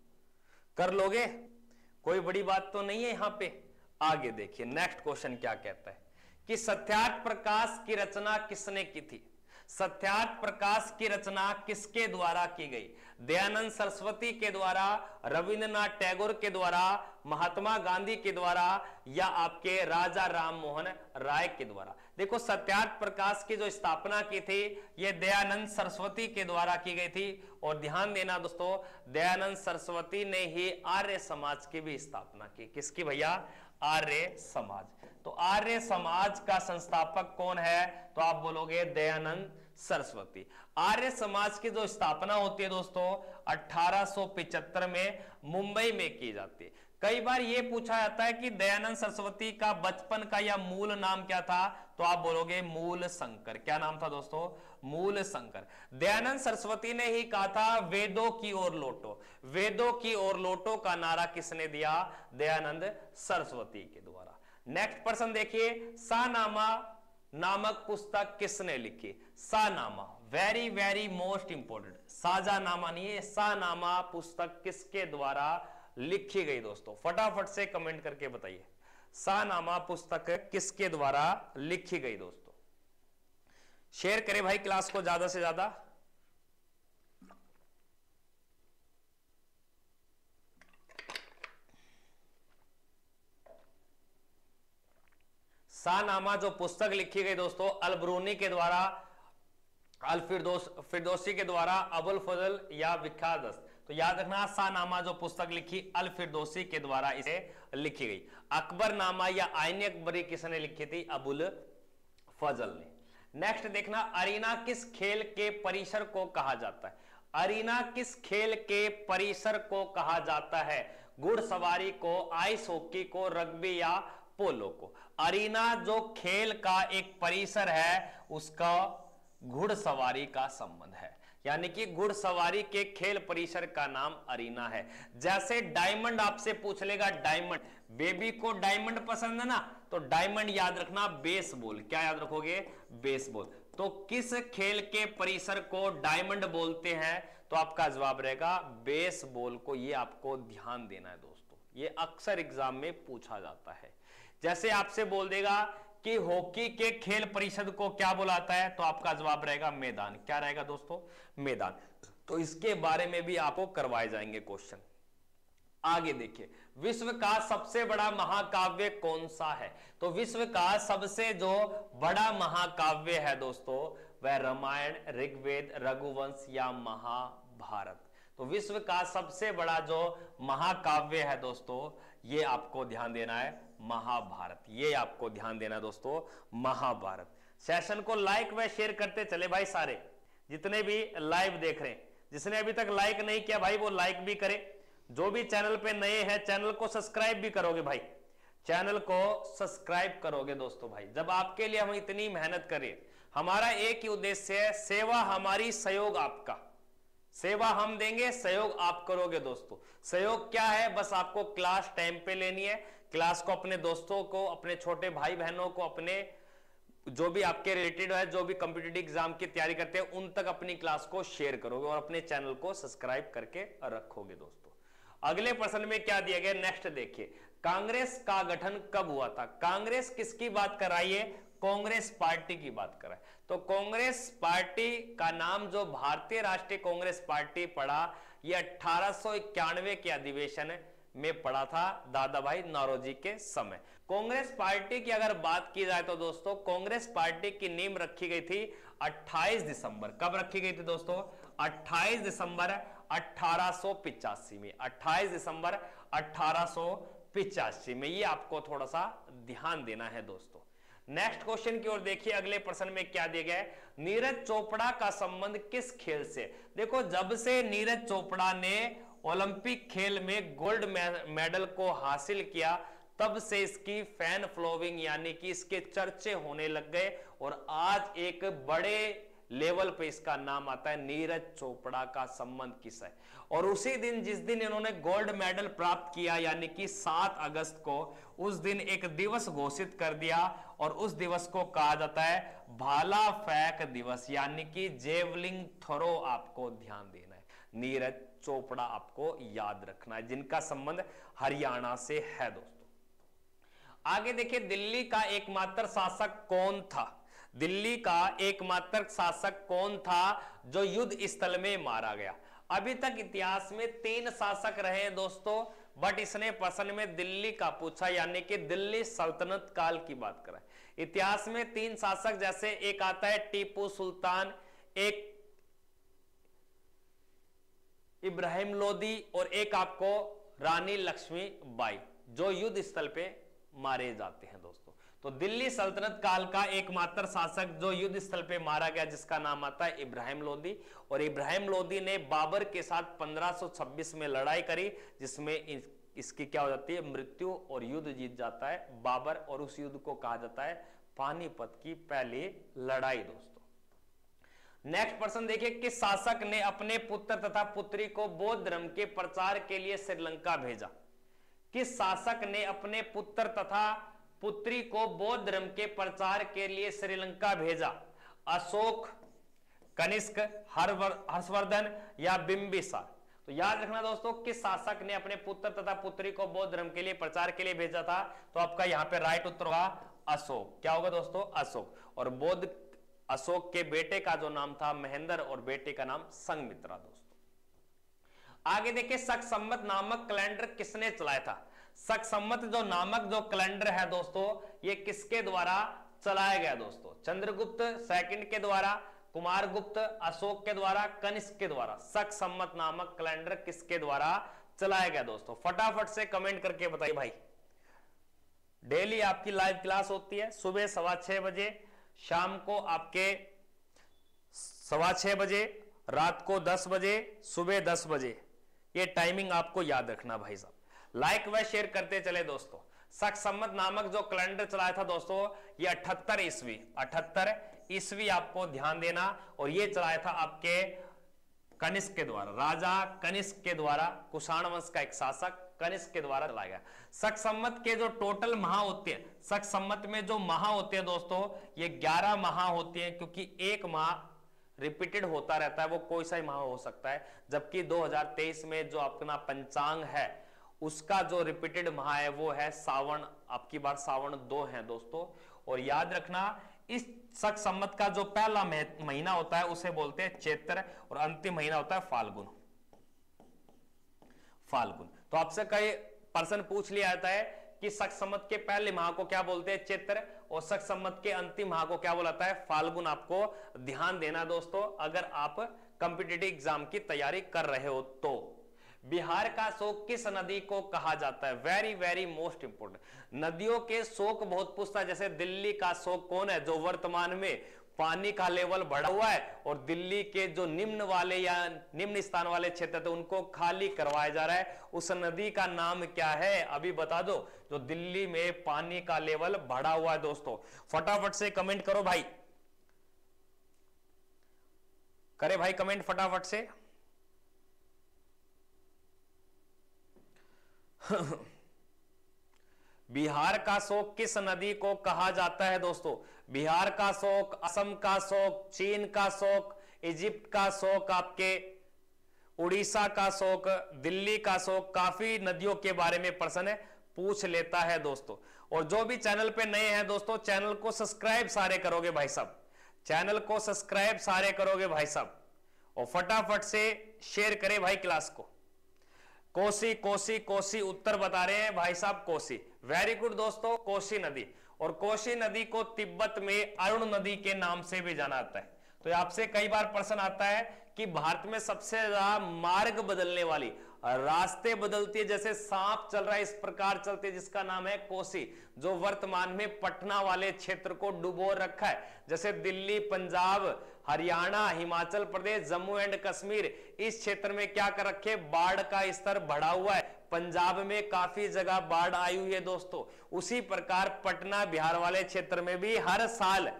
कर लोगे? कोई बड़ी बात तो नहीं है यहां पे। आगे देखिए नेक्स्ट क्वेश्चन क्या कहता है कि सत्यार्थ प्रकाश की रचना किसने की थी? सत्यार्थ प्रकाश की रचना किसके द्वारा की गई? दयानंद सरस्वती के द्वारा, रविंद्रनाथ टैगोर के द्वारा, महात्मा गांधी के द्वारा, या आपके राजा राम मोहन राय के द्वारा? देखो सत्यार्थ प्रकाश की जो स्थापना की थी यह दयानंद सरस्वती के द्वारा की गई थी। और ध्यान देना दोस्तों, दयानंद सरस्वती ने ही आर्य समाज की भी स्थापना की। किसकी भैया? आर्य समाज। तो आर्य समाज का संस्थापक कौन है? तो आप बोलोगे दयानंद सरस्वती। आर्य समाज की जो स्थापना होती है दोस्तों 1875 में मुंबई में की जाती है। कई बार यह पूछा जाता है कि दयानंद सरस्वती का बचपन का या मूल नाम क्या था? तो आप बोलोगे मूल शंकर। क्या नाम था दोस्तों? मूल शंकर। दयानंद सरस्वती ने ही कहा था वेदों की ओर लौटो। वेदों की ओर लौटो का नारा किसने दिया? दयानंद सरस्वती के द्वारा। नेक्स्ट प्रश्न देखिए, शाहनामा नामक पुस्तक किसने लिखी? Shahnama, very very most important. साझानामा नहीं है, शाहनामा पुस्तक किसके द्वारा लिखी गई दोस्तों? फटाफट से कमेंट करके बताइए, शाहनामा पुस्तक किसके द्वारा लिखी गई दोस्तों? शेयर करें भाई क्लास को ज्यादा से ज्यादा। शाहनामा जो पुस्तक लिखी गई दोस्तों अल-बरूनी के द्वारा, अल-फिरदौसी के द्वारा, अबुल फजल या विख्यात। तो याद रखना शाहनामा जो पुस्तक लिखी अल-फिरदौसी के द्वारा इसे लिखी गई। अकबरनामा या आईन अकबरी किसने लिखी थी? अबुल फजल ने। नेक्स्ट देखना, अरीना किस खेल के परिसर को कहा जाता है? अरीना किस खेल के परिसर को कहा जाता है? घुड़सवारी को, आइस हॉकी को, रग्बी या पोलो को? अरीना जो खेल का एक परिसर है उसका घुड़सवारी का संबंध है, यानी कि घुड़सवारी के खेल परिसर का नाम अरीना है। जैसे डायमंड आपसे पूछ लेगा, डायमंड, बेबी को डायमंड पसंद है ना, तो डायमंड याद रखना बेसबॉल। क्या याद रखोगे? बेसबॉल। तो किस खेल के परिसर को डायमंड बोलते हैं? तो आपका जवाब रहेगा बेसबॉल को। ये आपको ध्यान देना है दोस्तों, ये अक्सर एग्जाम में पूछा जाता है। जैसे आपसे बोल देगा कि हॉकी के खेल परिषद को क्या बुलाता है, तो आपका जवाब रहेगा मैदान। क्या रहेगा दोस्तों? मैदान। तो इसके बारे में भी आपको करवाए जाएंगे क्वेश्चन। आगे देखिए, विश्व का सबसे बड़ा महाकाव्य कौन सा है? तो विश्व का सबसे जो बड़ा महाकाव्य है दोस्तों वह रामायण, ऋग्वेद, रघुवंश या महाभारत। तो विश्व का सबसे बड़ा जो महाकाव्य है दोस्तों ये आपको ध्यान देना है महाभारत। ये आपको ध्यान देना दोस्तों महाभारत। सेशन को लाइक व शेयर करते चले भाई, सारे जितने भी लाइव देख रहे हैं। जिसने अभी तक लाइक नहीं किया भाई वो लाइक भी करे। जो भी चैनल पे नए हैं चैनल को सब्सक्राइब भी करोगे भाई, चैनल को सब्सक्राइब करोगे दोस्तों। भाई जब आपके लिए हम इतनी मेहनत करें, हमारा एक ही उद्देश्य है, सेवा हमारी, सहयोग आपका। सेवा हम देंगे, सहयोग आप करोगे दोस्तों। सहयोग क्या है? बस आपको क्लास टाइम पे लेनी है। क्लास को अपने दोस्तों को, अपने छोटे भाई बहनों को, अपने जो भी आपके रिलेटेड है, जो भी कॉम्पिटिटिव एग्जाम की तैयारी करते हैं उन तक अपनी क्लास को शेयर करोगे और अपने चैनल को सब्सक्राइब करके रखोगे दोस्तों। अगले प्रश्न में क्या दिया गया, नेक्स्ट देखिए, कांग्रेस का गठन कब हुआ था? कांग्रेस किसकी बात कर रही है? कांग्रेस पार्टी की बात कर रहा है। तो कांग्रेस पार्टी का नाम जो भारतीय राष्ट्रीय कांग्रेस पार्टी पड़ा, यह 1891 के अधिवेशन में पड़ा था दादा भाई नौरोजी के समय। कांग्रेस पार्टी की अगर बात की जाए तो दोस्तों कांग्रेस पार्टी की नींव रखी गई थी 28 दिसंबर। कब रखी गई थी दोस्तों? 28 दिसंबर 1885 में। 28 दिसंबर 1885 में। ये आपको थोड़ा सा ध्यान देना है दोस्तों। नेक्स्ट क्वेश्चन की ओर देखिए, अगले प्रश्न में क्या दिया गया है, नीरज चोपड़ा का संबंध किस खेल से। देखो, जब से नीरज चोपड़ा ने ओलंपिक खेल में गोल्ड मेडल को हासिल किया, तब से इसकी फैन फॉलोइंग यानी कि इसके चर्चे होने लग गए और आज एक बड़े लेवल पे इसका नाम आता है। नीरज चोपड़ा का संबंध किस है। और उसी दिन जिस दिन इन्होंने गोल्ड मेडल प्राप्त किया यानी कि 7 अगस्त को, उस दिन एक दिवस घोषित कर दिया और उस दिवस को कहा जाता है भाला फेंक दिवस, यानी कि जेवलिंग थ्रो। आपको ध्यान देना है, नीरज चोपड़ा आपको याद रखना है, जिनका संबंध हरियाणा से है दोस्तों। आगे देखिए, दिल्ली का एकमात्र शासक कौन था। दिल्ली का एकमात्र शासक कौन था जो युद्ध स्थल में मारा गया। अभी तक इतिहास में 3 शासक रहे हैं दोस्तों, बट इसने प्रश्न में दिल्ली का पूछा, यानी कि दिल्ली सल्तनत काल की बात करें। इतिहास में 3 शासक, जैसे एक आता है टीपू सुल्तान, एक इब्राहिम लोदी और एक आपको रानी लक्ष्मीबाई, जो युद्ध स्थल पे मारे जाते हैं दोस्तों। तो दिल्ली सल्तनत काल का एकमात्र शासक जो युद्ध स्थल पे मारा गया, जिसका नाम आता है इब्राहिम लोदी। और इब्राहिम लोदी ने बाबर के साथ 1526 में लड़ाई करी, जिसमें इसकी क्या हो जाती है, मृत्यु, और युद्ध जीत जाता है बाबर। और उस युद्ध को कहा जाता है पानीपत की पहली लड़ाई दोस्तों। नेक्स्ट प्रश्न देखिए, किस शासक ने अपने पुत्र तथा पुत्री को बौद्ध धर्म के प्रचार के लिए श्रीलंका भेजा। किस शासक ने अपने पुत्र तथा पुत्री को बौद्ध धर्म के प्रचार के लिए श्रीलंका भेजा। अशोक, कनिष्क, हर्षवर्धन या बिंबिसार। तो याद रखना दोस्तों, किस शासक ने अपने पुत्र तथा पुत्री को बौद्ध धर्म के लिए प्रचार के लिए भेजा था। तो आपका यहां पे राइट उत्तर होगा अशोक। क्या होगा दोस्तों, अशोक। और बौद्ध अशोक के बेटे का जो नाम था महेंद्र और बेटे का नाम संघमित्रा दोस्तों। आगे देखिए, शक संवत नामक कैलेंडर किसने चलाया था। शक संवत जो नामक जो कैलेंडर है दोस्तों, ये किसके द्वारा चलाया गया दोस्तों। चंद्रगुप्त सेकंड के द्वारा, कुमारगुप्त, अशोक के द्वारा, कनिष्क के द्वारा। शक संवत नामक कैलेंडर किसके द्वारा चलाया गया दोस्तों। फटाफट से कमेंट करके बताइए भाई। डेली आपकी लाइव क्लास होती है, सुबह 6:15 बजे, शाम को आपके 6:15 बजे, रात को 10 बजे, सुबह 10 बजे। ये टाइमिंग आपको याद रखना भाई साहब। लाइक व शेयर करते चले दोस्तों। शक संवत नामक जो कैलेंडर चलाया था दोस्तों, ये 78 ईस्वी आपको ध्यान देना। और ये चलाया था आपके कनिष्क के द्वारा, राजा कनिष्क के द्वारा। कुषाण वंश का एक शासक कनिष्क के द्वारा चलाया गया। शक संवत के जो टोटल माह होते हैं, शक संवत में जो माह होते हैं दोस्तों, ये 11 माह होते हैं, क्योंकि एक माह रिपीटेड होता रहता है, वो कोई सा ही माह हो सकता है। जबकि 2023 में जो अपना पंचांग है, उसका जो रिपीटेड माह है वो है सावन। आपकी बार सावन 2 है दोस्तों। और याद रखना, इस शक संवत का जो पहला महीना होता है उसे बोलते हैं चैत्र, और अंतिम महीना होता है फाल्गुन। तो आपसे कई प्रश्न पूछ लिया जाता है कि शक संवत के पहले माह को क्या बोलते हैं, चैत्र, और शक संवत के अंतिम माह को क्या बोलता है, फाल्गुन। आपको ध्यान देना दोस्तों, अगर आप कॉम्पिटिटिव एग्जाम की तैयारी कर रहे हो तो। बिहार का शोक किस नदी को कहा जाता है। Very very most important. नदियों के शोक बहुत पूछता है। जैसे दिल्ली का शोक कौन है, जो वर्तमान में पानी का लेवल बढ़ा हुआ है और दिल्ली के जो निम्न वाले या निम्न स्थान वाले क्षेत्र थे उनको खाली करवाया जा रहा है। उस नदी का नाम क्या है, अभी बता दो, जो दिल्ली में पानी का लेवल बढ़ा हुआ है दोस्तों। फटाफट से कमेंट करो भाई, करे भाई कमेंट फटाफट से। बिहार का शोक किस नदी को कहा जाता है दोस्तों। बिहार का शोक, असम का शोक, चीन का शोक, इजिप्ट का शोक, आपके उड़ीसा का शोक, दिल्ली का शोक। काफी नदियों के बारे में प्रश्न पूछ लेता है दोस्तों। और जो भी चैनल पे नए हैं दोस्तों, चैनल को सब्सक्राइब सारे करोगे भाई साहब, चैनल को सब्सक्राइब सारे करोगे भाई साहब। और फटाफट से शेयर करें भाई क्लास को। कोसी कोसी कोसी उत्तर बता रहे हैं भाई साहब, कोसी। वेरी गुड दोस्तों, कोसी नदी। और कोसी नदी को तिब्बत में अरुण नदी के नाम से भी जाना जाता है। तो आपसे कई बार प्रश्न आता है कि भारत में सबसे ज्यादा मार्ग बदलने वाली, रास्ते बदलती है, जैसे सांप चल रहा है इस प्रकार चलती है, जिसका नाम है कोसी, जो वर्तमान में पटना वाले क्षेत्र को डुबो रखा है। जैसे दिल्ली, पंजाब, हरियाणा, हिमाचल प्रदेश, जम्मू एंड कश्मीर, इस क्षेत्र में क्या कर रखे, बाढ़ का स्तर बढ़ा हुआ है। पंजाब में काफी जगह बाढ़ आई हुई है दोस्तों। उसी प्रकार पटना, बिहार वाले क्षेत्र में भी हर साल,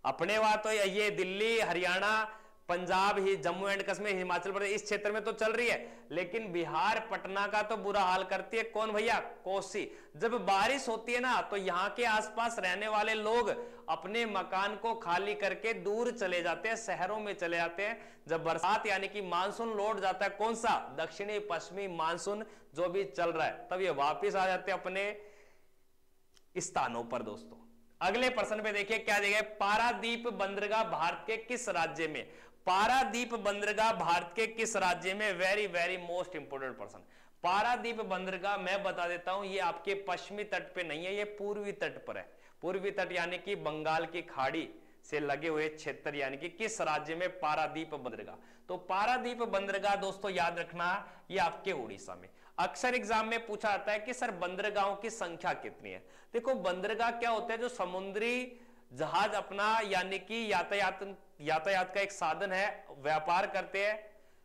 अपने वहां तो ये दिल्ली, हरियाणा, पंजाब, ही जम्मू एंड कश्मीर, हिमाचल प्रदेश, इस क्षेत्र में तो चल रही है, लेकिन बिहार, पटना का तो बुरा हाल करती है कौन भैया, कोसी। जब बारिश होती है ना, तो यहाँ के आसपास रहने वाले लोग अपने मकान को खाली करके दूर चले जाते हैं, शहरों में चले जाते हैं। जब बरसात यानी कि मानसून लौट जाता है, कौन सा, दक्षिणी पश्चिमी मानसून जो भी चल रहा है, तब ये वापिस आ जाते हैं अपने स्थानों पर दोस्तों। अगले प्रश्न पे देखिए क्या दिया गया, पारादीप बंदरगाह भारत के किस राज्य में, पारादीप बंदरगाह भारत के किस राज्य में, वेरी वेरी मोस्ट इंपोर्टेंट प्रश्न। पारादीप बंदरगाह मैं बता देता हूं, ये आपके पश्चिमी तट पे नहीं है, ये पूर्वी तट पर है। पूर्वी तट यानी कि बंगाल की खाड़ी से लगे हुए क्षेत्र, यानी कि किस राज्य में पारादीप बंदरगाह। तो पारादीप बंदरगाह दोस्तों याद रखना, ये आपके उड़ीसा में। अक्सर एग्जाम में पूछा जाता है कि सर बंदरगाहों की संख्या कितनी है। देखो बंदरगाह क्या होता है, जो समुद्री जहाज अपना यानी कि यातायात का एक साधन है, व्यापार करते हैं,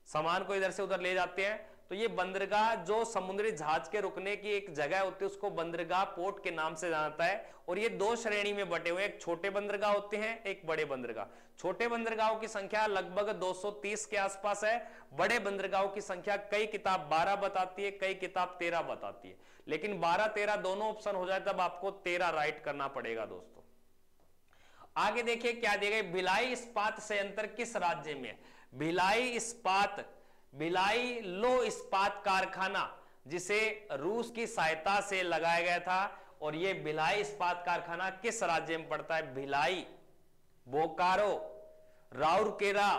सामान को इधर से उधर ले जाते हैं। तो ये बंदरगाह जो समुद्री जहाज के रुकने की एक जगह होती है, उसको बंदरगाह पोर्ट के नाम से जानता है। और ये दो श्रेणी में बटे हुए, एक छोटे बंदरगाह होते हैं, एक बड़े बंदरगाह। छोटे बंदरगाहों की संख्या लगभग 230 के आसपास है। बड़े बंदरगाहों की संख्या कई किताब 12 बताती है, कई किताब 13 बताती है, लेकिन 12-13 दोनों ऑप्शन हो जाए तब आपको 13 राइट करना पड़ेगा दोस्तों। आगे देखिए क्या दिया गया, भिलाई इस्पात संयंत्र किस राज्य में, भिलाई लो इस्पात कारखाना, जिसे रूस की सहायता से लगाया गया था। और यह भिलाई इस्पात कारखाना किस राज्य में पड़ता है, भिलाई, बोकारो, राउरकेला,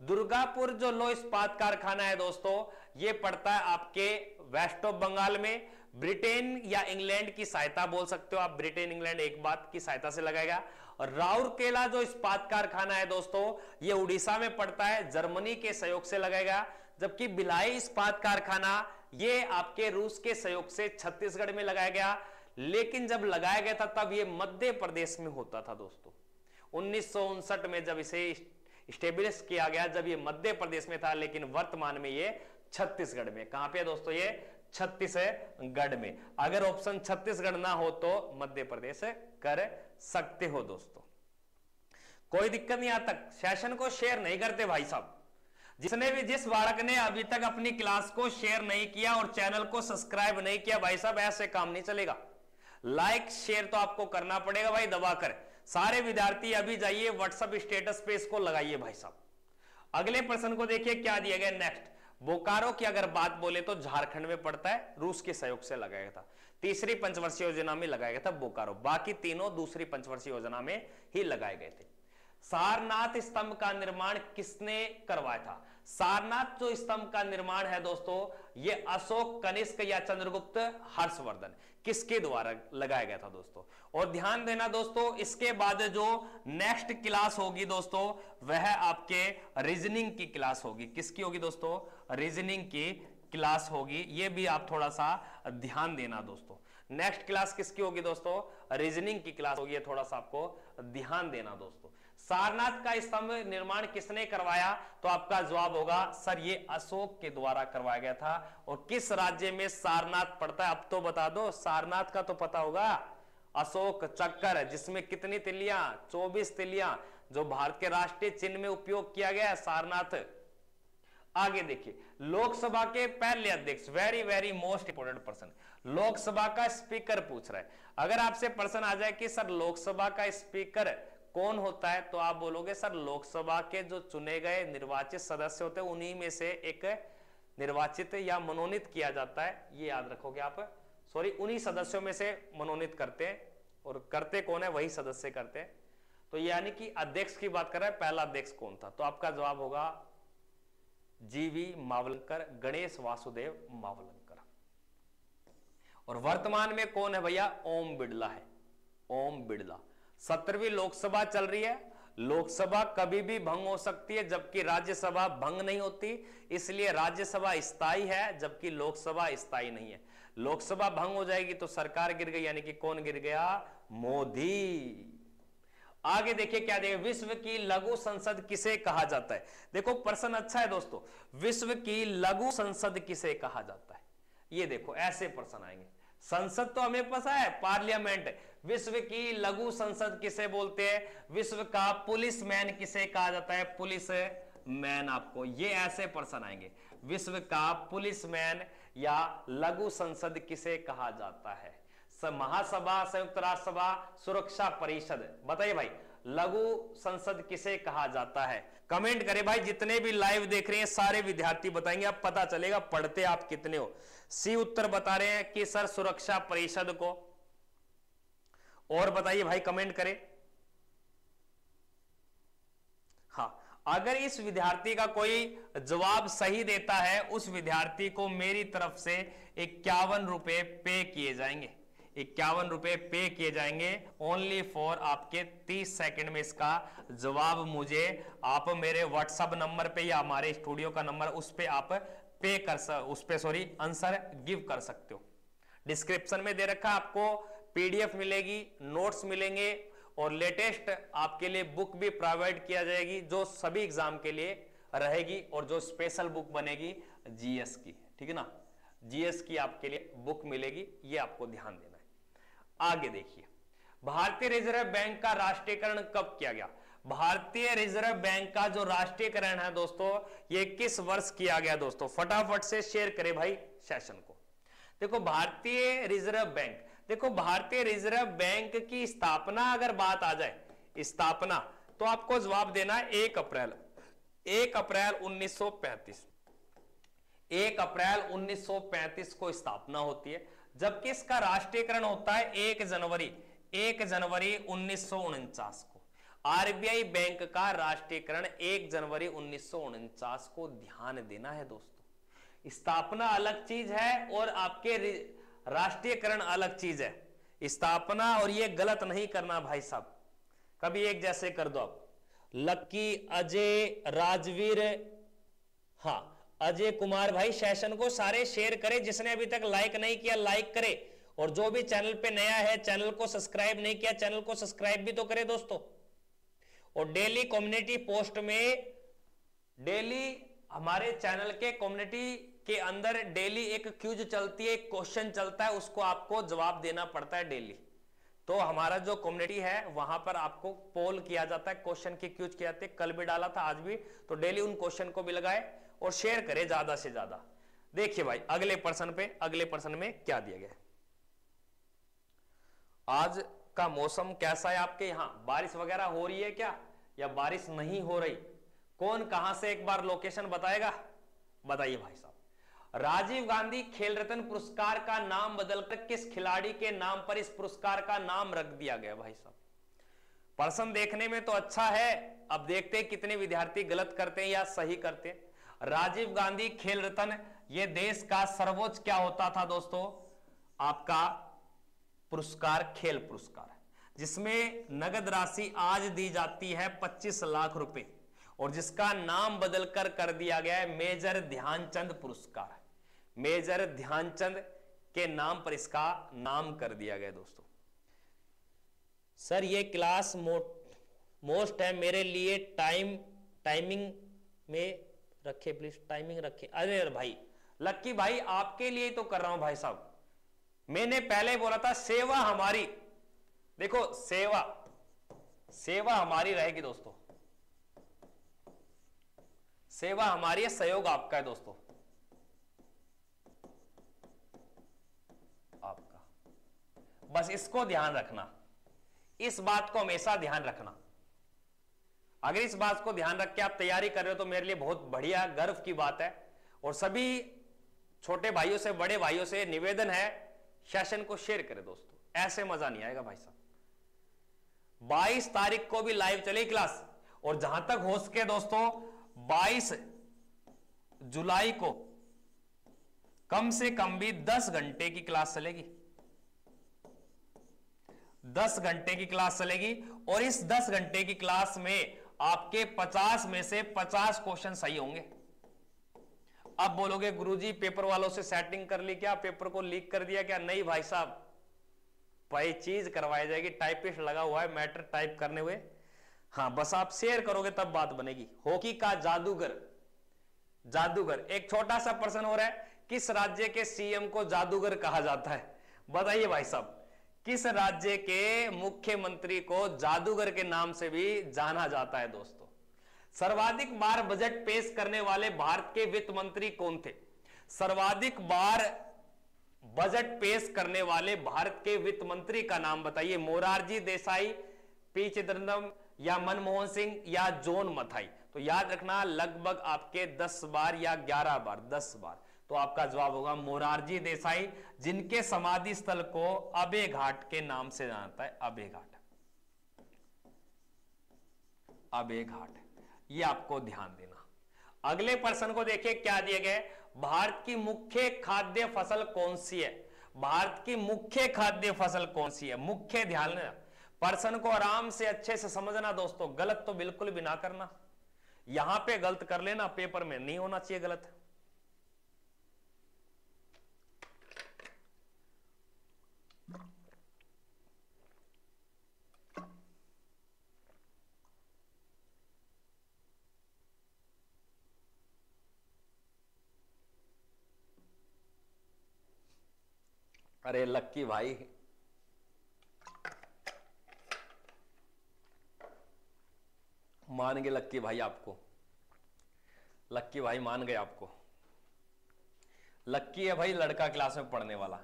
दुर्गापुर जो लो इस्पात कारखाना है दोस्तों, यह पड़ता है आपके वेस्ट ऑफ बंगाल में। ब्रिटेन या इंग्लैंड की सहायता बोल सकते हो आप, ब्रिटेन इंग्लैंड एक बात की सहायता से लगाएगा। और राउरकेला जो इस्पात कारखाना है दोस्तों, यह उड़ीसा में पड़ता है, जर्मनी के सहयोग से लगाएगा। जबकि भिलाई इस्पात कारखाना ये आपके रूस के सहयोग से छत्तीसगढ़ में लगाया गया। लेकिन जब लगाया गया था तब यह मध्य प्रदेश में होता था दोस्तों। 1959 में जब इसे स्टेब्लिश किया गया, जब ये मध्य प्रदेश में था, लेकिन वर्तमान में ये छत्तीसगढ़ में। कहां पे दोस्तों, ये छत्तीसगढ़ में। अगर ऑप्शन छत्तीसगढ़ ना हो तो मध्य प्रदेश कर सकते हो दोस्तों, कोई दिक्कत नहीं। आज तक सेशन को शेयर नहीं करते भाई साहब, जिस बालक ने अभी तक अपनी क्लास को शेयर नहीं किया और चैनल को सब्सक्राइब नहीं किया, भाई साहब ऐसे काम नहीं चलेगा। लाइक शेयर तो आपको करना पड़ेगा भाई दबाकर। सारे विद्यार्थी अभी जाइए व्हाट्सएप स्टेटस पे इसको लगाइए भाई साहब। अगले प्रश्न को देखिए क्या दिया गया नेक्स्ट। बोकारो की अगर बात बोले तो झारखंड में पड़ता है, रूस के सहयोग से लगाया गया था। तीसरी पंचवर्षीय योजना में लगाया गया था बोकारो, बाकी तीनों दूसरी पंचवर्षीय योजना में ही लगाए गए थे। सारनाथ स्तंभ का निर्माण किसने करवाया था? सारनाथ जो स्तंभ का निर्माण है दोस्तों, ये अशोक, कनिष्क या चंद्रगुप्त, हर्षवर्धन, किसके द्वारा लगाया गया था दोस्तों। और ध्यान देना दोस्तों, इसके बाद जो नेक्स्ट क्लास होगी दोस्तों, वह आपके रीजनिंग की क्लास होगी। किसकी होगी दोस्तों? रीजनिंग की क्लास होगी। ये भी आप थोड़ा सा ध्यान देना दोस्तों। नेक्स्ट क्लास किसकी होगी दोस्तों? रीजनिंग की क्लास होगी, थोड़ा सा आपको ध्यान देना दोस्तों। सारनाथ का स्तंभ निर्माण किसने करवाया? तो आपका जवाब होगा सर ये अशोक के द्वारा करवाया गया था। और किस राज्य में सारनाथ पड़ता है अब तो बता दो, सारनाथ का तो पता होगा, अशोक चक्कर, जिसमें कितनी तिलियां? 24 तिलियां, जो भारत के राष्ट्रीय चिन्ह में उपयोग किया गया है सारनाथ। आगे देखिए, लोकसभा के पहले अध्यक्ष, very very most important person, Lok Sabha का स्पीकर पूछ रहा है। अगर आपसे प्रश्न आ जाए कि सर लोकसभा का स्पीकर कौन होता है, तो आप बोलोगे सर लोकसभा के जो चुने गए निर्वाचित सदस्य होते हैं उन्हीं में से एक निर्वाचित या मनोनीत किया जाता है। ये याद रखोगे आप, सॉरी उन्हीं सदस्यों में से मनोनीत करते हैं, और करते कौन है? वही सदस्य करते हैं। तो यानी कि अध्यक्ष की बात कर रहा है, पहला अध्यक्ष कौन था? तो आपका जवाब होगा जीवी मावलंकर, गणेश वासुदेव मावलंकर। और वर्तमान में कौन है भैया? ओम बिड़ला है, ओम बिड़ला। 17वीं लोकसभा चल रही है, लोकसभा कभी भी भंग हो सकती है जबकि राज्यसभा भंग नहीं होती, इसलिए राज्यसभा स्थायी है जबकि लोकसभा स्थायी नहीं है। लोकसभा भंग हो जाएगी तो सरकार गिर गई, यानी कि कौन गिर गया? मोदी। आगे देखिए क्या देगा, विश्व की लघु संसद किसे कहा जाता है? देखो प्रश्न अच्छा है दोस्तों, विश्व की लघु संसद किसे कहा जाता है? ये देखो ऐसे प्रश्न आएंगे। संसद तो हमें पता है, पार्लियामेंट। विश्व की लघु संसद किसे बोलते हैं? विश्व का पुलिस मैन किसे कहा जाता है? Police man. आपको ये ऐसे प्रश्न आएंगे, विश्व का पुलिस मैन या लघु संसद किसे कहा जाता है? महासभा, संयुक्त राष्ट्र सभा, सुरक्षा परिषद, बताइए भाई लघु संसद किसे कहा जाता है? कमेंट करें भाई, जितने भी लाइव देख रहे हैं सारे विद्यार्थी बताएंगे, अब पता चलेगा पढ़ते आप कितने हो। सी उत्तर बता रहे हैं कि सर सुरक्षा परिषद को। और बताइए भाई, कमेंट करें। हाँ, अगर इस विद्यार्थी का कोई जवाब सही देता है उस विद्यार्थी को मेरी तरफ से 51 रुपए पे किए जाएंगे। 51 रुपए पे किए जाएंगे ओनली फॉर आपके 30 सेकंड में इसका जवाब मुझे आप मेरे व्हाट्सएप नंबर पे या हमारे स्टूडियो का नंबर उस पे आप पे कर आंसर गिव कर सकते हो। डिस्क्रिप्शन में दे रखा, आपको पीडीएफ मिलेगी, नोट्स मिलेंगे और लेटेस्ट आपके लिए बुक भी प्रोवाइड किया जाएगी जो सभी एग्जाम के लिए रहेगी और जो स्पेशल बुक बनेगी जीएस की, ठीक है ना, जीएस की आपके लिए बुक मिलेगी, ये आपको ध्यान देना है। आगे देखिए, भारतीय रिजर्व बैंक का राष्ट्रीयकरण कब किया गया? भारतीय रिजर्व बैंक का जो राष्ट्रीयकरण है दोस्तों, ये किस वर्ष किया गया? दोस्तों फटाफट से शेयर करें भाई सेशन को। देखो भारतीय रिजर्व बैंक, देखो भारतीय रिजर्व बैंक की स्थापना अगर बात आ जाए, स्थापना, तो आपको जवाब देना है 1 अप्रैल 1935। 1 अप्रैल 1935 को स्थापना होती है, जबकि इसका राष्ट्रीयकरण होता है 1 जनवरी 1949 को। आरबीआई बैंक का राष्ट्रीयकरण 1 जनवरी 1949 को ध्यान देना है दोस्तों। स्थापना अलग चीज है और आपके राष्ट्रीयकरण अलग चीज है। स्थापना और ये गलत नहीं करना भाई साहब, कभी एक जैसे कर दो आप। लक्की, अजय, राजवीर, हाँ अजय कुमार भाई सेशन को सारे शेयर करें। जिसने अभी तक लाइक नहीं किया लाइक करे, और जो भी चैनल पे नया है चैनल को सब्सक्राइब नहीं किया चैनल को सब्सक्राइब भी तो करे दोस्तों। और डेली कम्युनिटी पोस्ट में, डेली हमारे चैनल के कम्युनिटी के अंदर डेली एक क्यूज चलती है, एक क्वेश्चन चलता है, उसको आपको जवाब देना पड़ता है डेली। तो हमारा जो कम्युनिटी है वहां पर आपको पोल किया जाता है, क्वेश्चन की क्यूज किया जाती है, कल भी डाला था आज भी, तो डेली उन क्वेश्चन को भी लगाए और शेयर करें ज्यादा से ज्यादा। देखिए भाई अगले प्रश्न में क्या दिया गया है। आज का मौसम कैसा है आपके यहां? बारिश वगैरह हो रही है क्या या बारिश नहीं हो रही? कौन कहां से एक बार लोकेशन बताएगा? बताइए भाई साहब। राजीव गांधी खेल रत्न पुरस्कार का नाम बदलकर किस खिलाड़ी के नाम पर इस पुरस्कार का नाम रख दिया गया? भाई साहब प्रश्न देखने में तो अच्छा है, अब देखते हैं कितने विद्यार्थी गलत करते हैं या सही करते हैं। राजीव गांधी खेल रत्न ये देश का सर्वोच्च क्या होता था दोस्तों? आपका पुरस्कार, खेल पुरस्कार, जिसमें नगद राशि आज दी जाती है 25 लाख रुपए और जिसका नाम बदलकर कर दिया गया है मेजर ध्यानचंद पुरस्कार। मेजर ध्यानचंद के नाम पर इसका नाम कर दिया गया दोस्तों। सर ये क्लास मोस्ट है मेरे लिए, टाइमिंग में रखे प्लीज, टाइमिंग रखे। अरे भाई लक्की भाई आपके लिए तो कर रहा हूं भाई साहब, मैंने पहले बोला था सेवा हमारी, देखो सेवा हमारी रहेगी दोस्तों, सेवा हमारी है, सहयोग आपका है दोस्तों, आपका। बस इसको ध्यान रखना, इस बात को हमेशा ध्यान रखना। अगर इस बात को ध्यान रख के आप तैयारी कर रहे हो तो मेरे लिए बहुत बढ़िया गर्व की बात है। और सभी छोटे भाइयों से बड़े भाइयों से निवेदन है सेशन को शेयर करें दोस्तों, ऐसे मजा नहीं आएगा भाई साहब। 22 तारीख को भी लाइव चलेगी क्लास, और जहां तक हो सके दोस्तों 22 जुलाई को कम से कम भी 10 घंटे की क्लास चलेगी। 10 घंटे की क्लास चलेगी और इस 10 घंटे की क्लास में आपके 50 में से 50 क्वेश्चन सही होंगे। अब बोलोगे गुरुजी पेपर वालों से सेटिंग कर ली क्या, पेपर को लीक कर दिया क्या? नहीं भाई साहब, भाई चीज करवाई जाएगी, टाइपिस्ट लगा हुआ है मैटर टाइप करने हुए। हाँ, बस आप शेयर करोगे तब बात बनेगी। हॉकी का जादूगर, जादूगर एक छोटा सा प्रश्न हो रहा है, किस राज्य के सीएम को जादूगर कहा जाता है? बताइए भाई साहब, किस राज्य के मुख्यमंत्री को जादूगर के नाम से भी जाना जाता है? दोस्तों, सर्वाधिक बार बजट पेश करने वाले भारत के वित्त मंत्री कौन थे? सर्वाधिक बार बजट पेश करने वाले भारत के वित्त मंत्री का नाम बताइए। मोरारजी देसाई, पी चिदम्बरम या मनमोहन सिंह या जॉन मथाई? तो याद रखना, लगभग आपके 10 बार या 11 बार, 10 बार। तो आपका जवाब होगा मोरारजी देसाई, जिनके समाधि स्थल को अबे घाट के नाम से जानता है। अबे घाट, अबे घाट, ये आपको ध्यान देना। अगले प्रश्न को देखिए, क्या दिया गया है? भारत की मुख्य खाद्य फसल कौन सी है? भारत की मुख्य खाद्य फसल कौन सी है? मुख्य, ध्यान देना, प्रश्न को आराम से अच्छे से समझना दोस्तों, गलत तो बिल्कुल भी ना करना। यहां पे गलत कर लेना, पेपर में नहीं होना चाहिए गलत। अरे लक्की भाई, मान गए लक्की भाई आपको, लक्की भाई मान गए आपको। लक्की है भाई लड़का क्लास में पढ़ने वाला।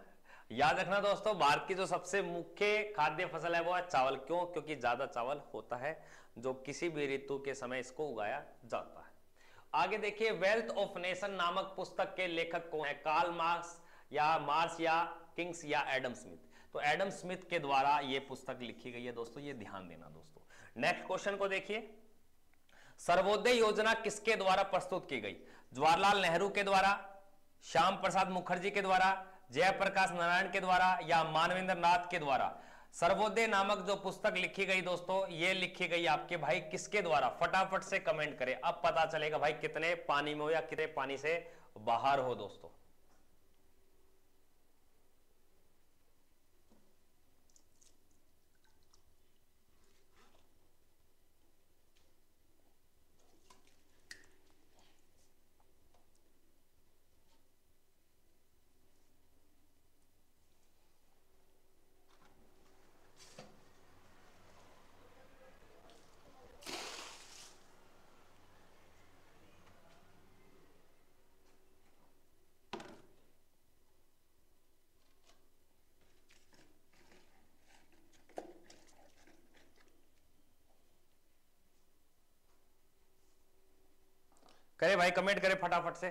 याद रखना दोस्तों, भारत की जो सबसे मुख्य खाद्य फसल है वो है चावल। क्यों? क्योंकि ज्यादा चावल होता है, जो किसी भी ऋतु के समय इसको उगाया जाता है। आगे देखिए, वेल्थ ऑफ नेशन नामक पुस्तक के लेखक कौन है? कार्ल मार्क्स या मार्क्स या किंग्स या एडम स्मिथ? तो एडम स्मिथ के द्वारा यह पुस्तक लिखी गई है दोस्तों, ये ध्यान देना दोस्तों। नेक्स्ट क्वेश्चन को देखिए, सर्वोदय योजना किसके द्वारा प्रस्तुत की गई? जवाहरलाल नेहरू के द्वारा, श्याम प्रसाद मुखर्जी के द्वारा, जयप्रकाश नारायण के द्वारा या मानवेंद्र नाथ के द्वारा? सर्वोदय नामक जो पुस्तक लिखी गई दोस्तों, ये लिखी गई आपके भाई किसके द्वारा? फटाफट से कमेंट करें, अब पता चलेगा भाई कितने पानी में हो या कितने पानी से बाहर हो दोस्तों। करे भाई, कमेंट करे फटाफट से।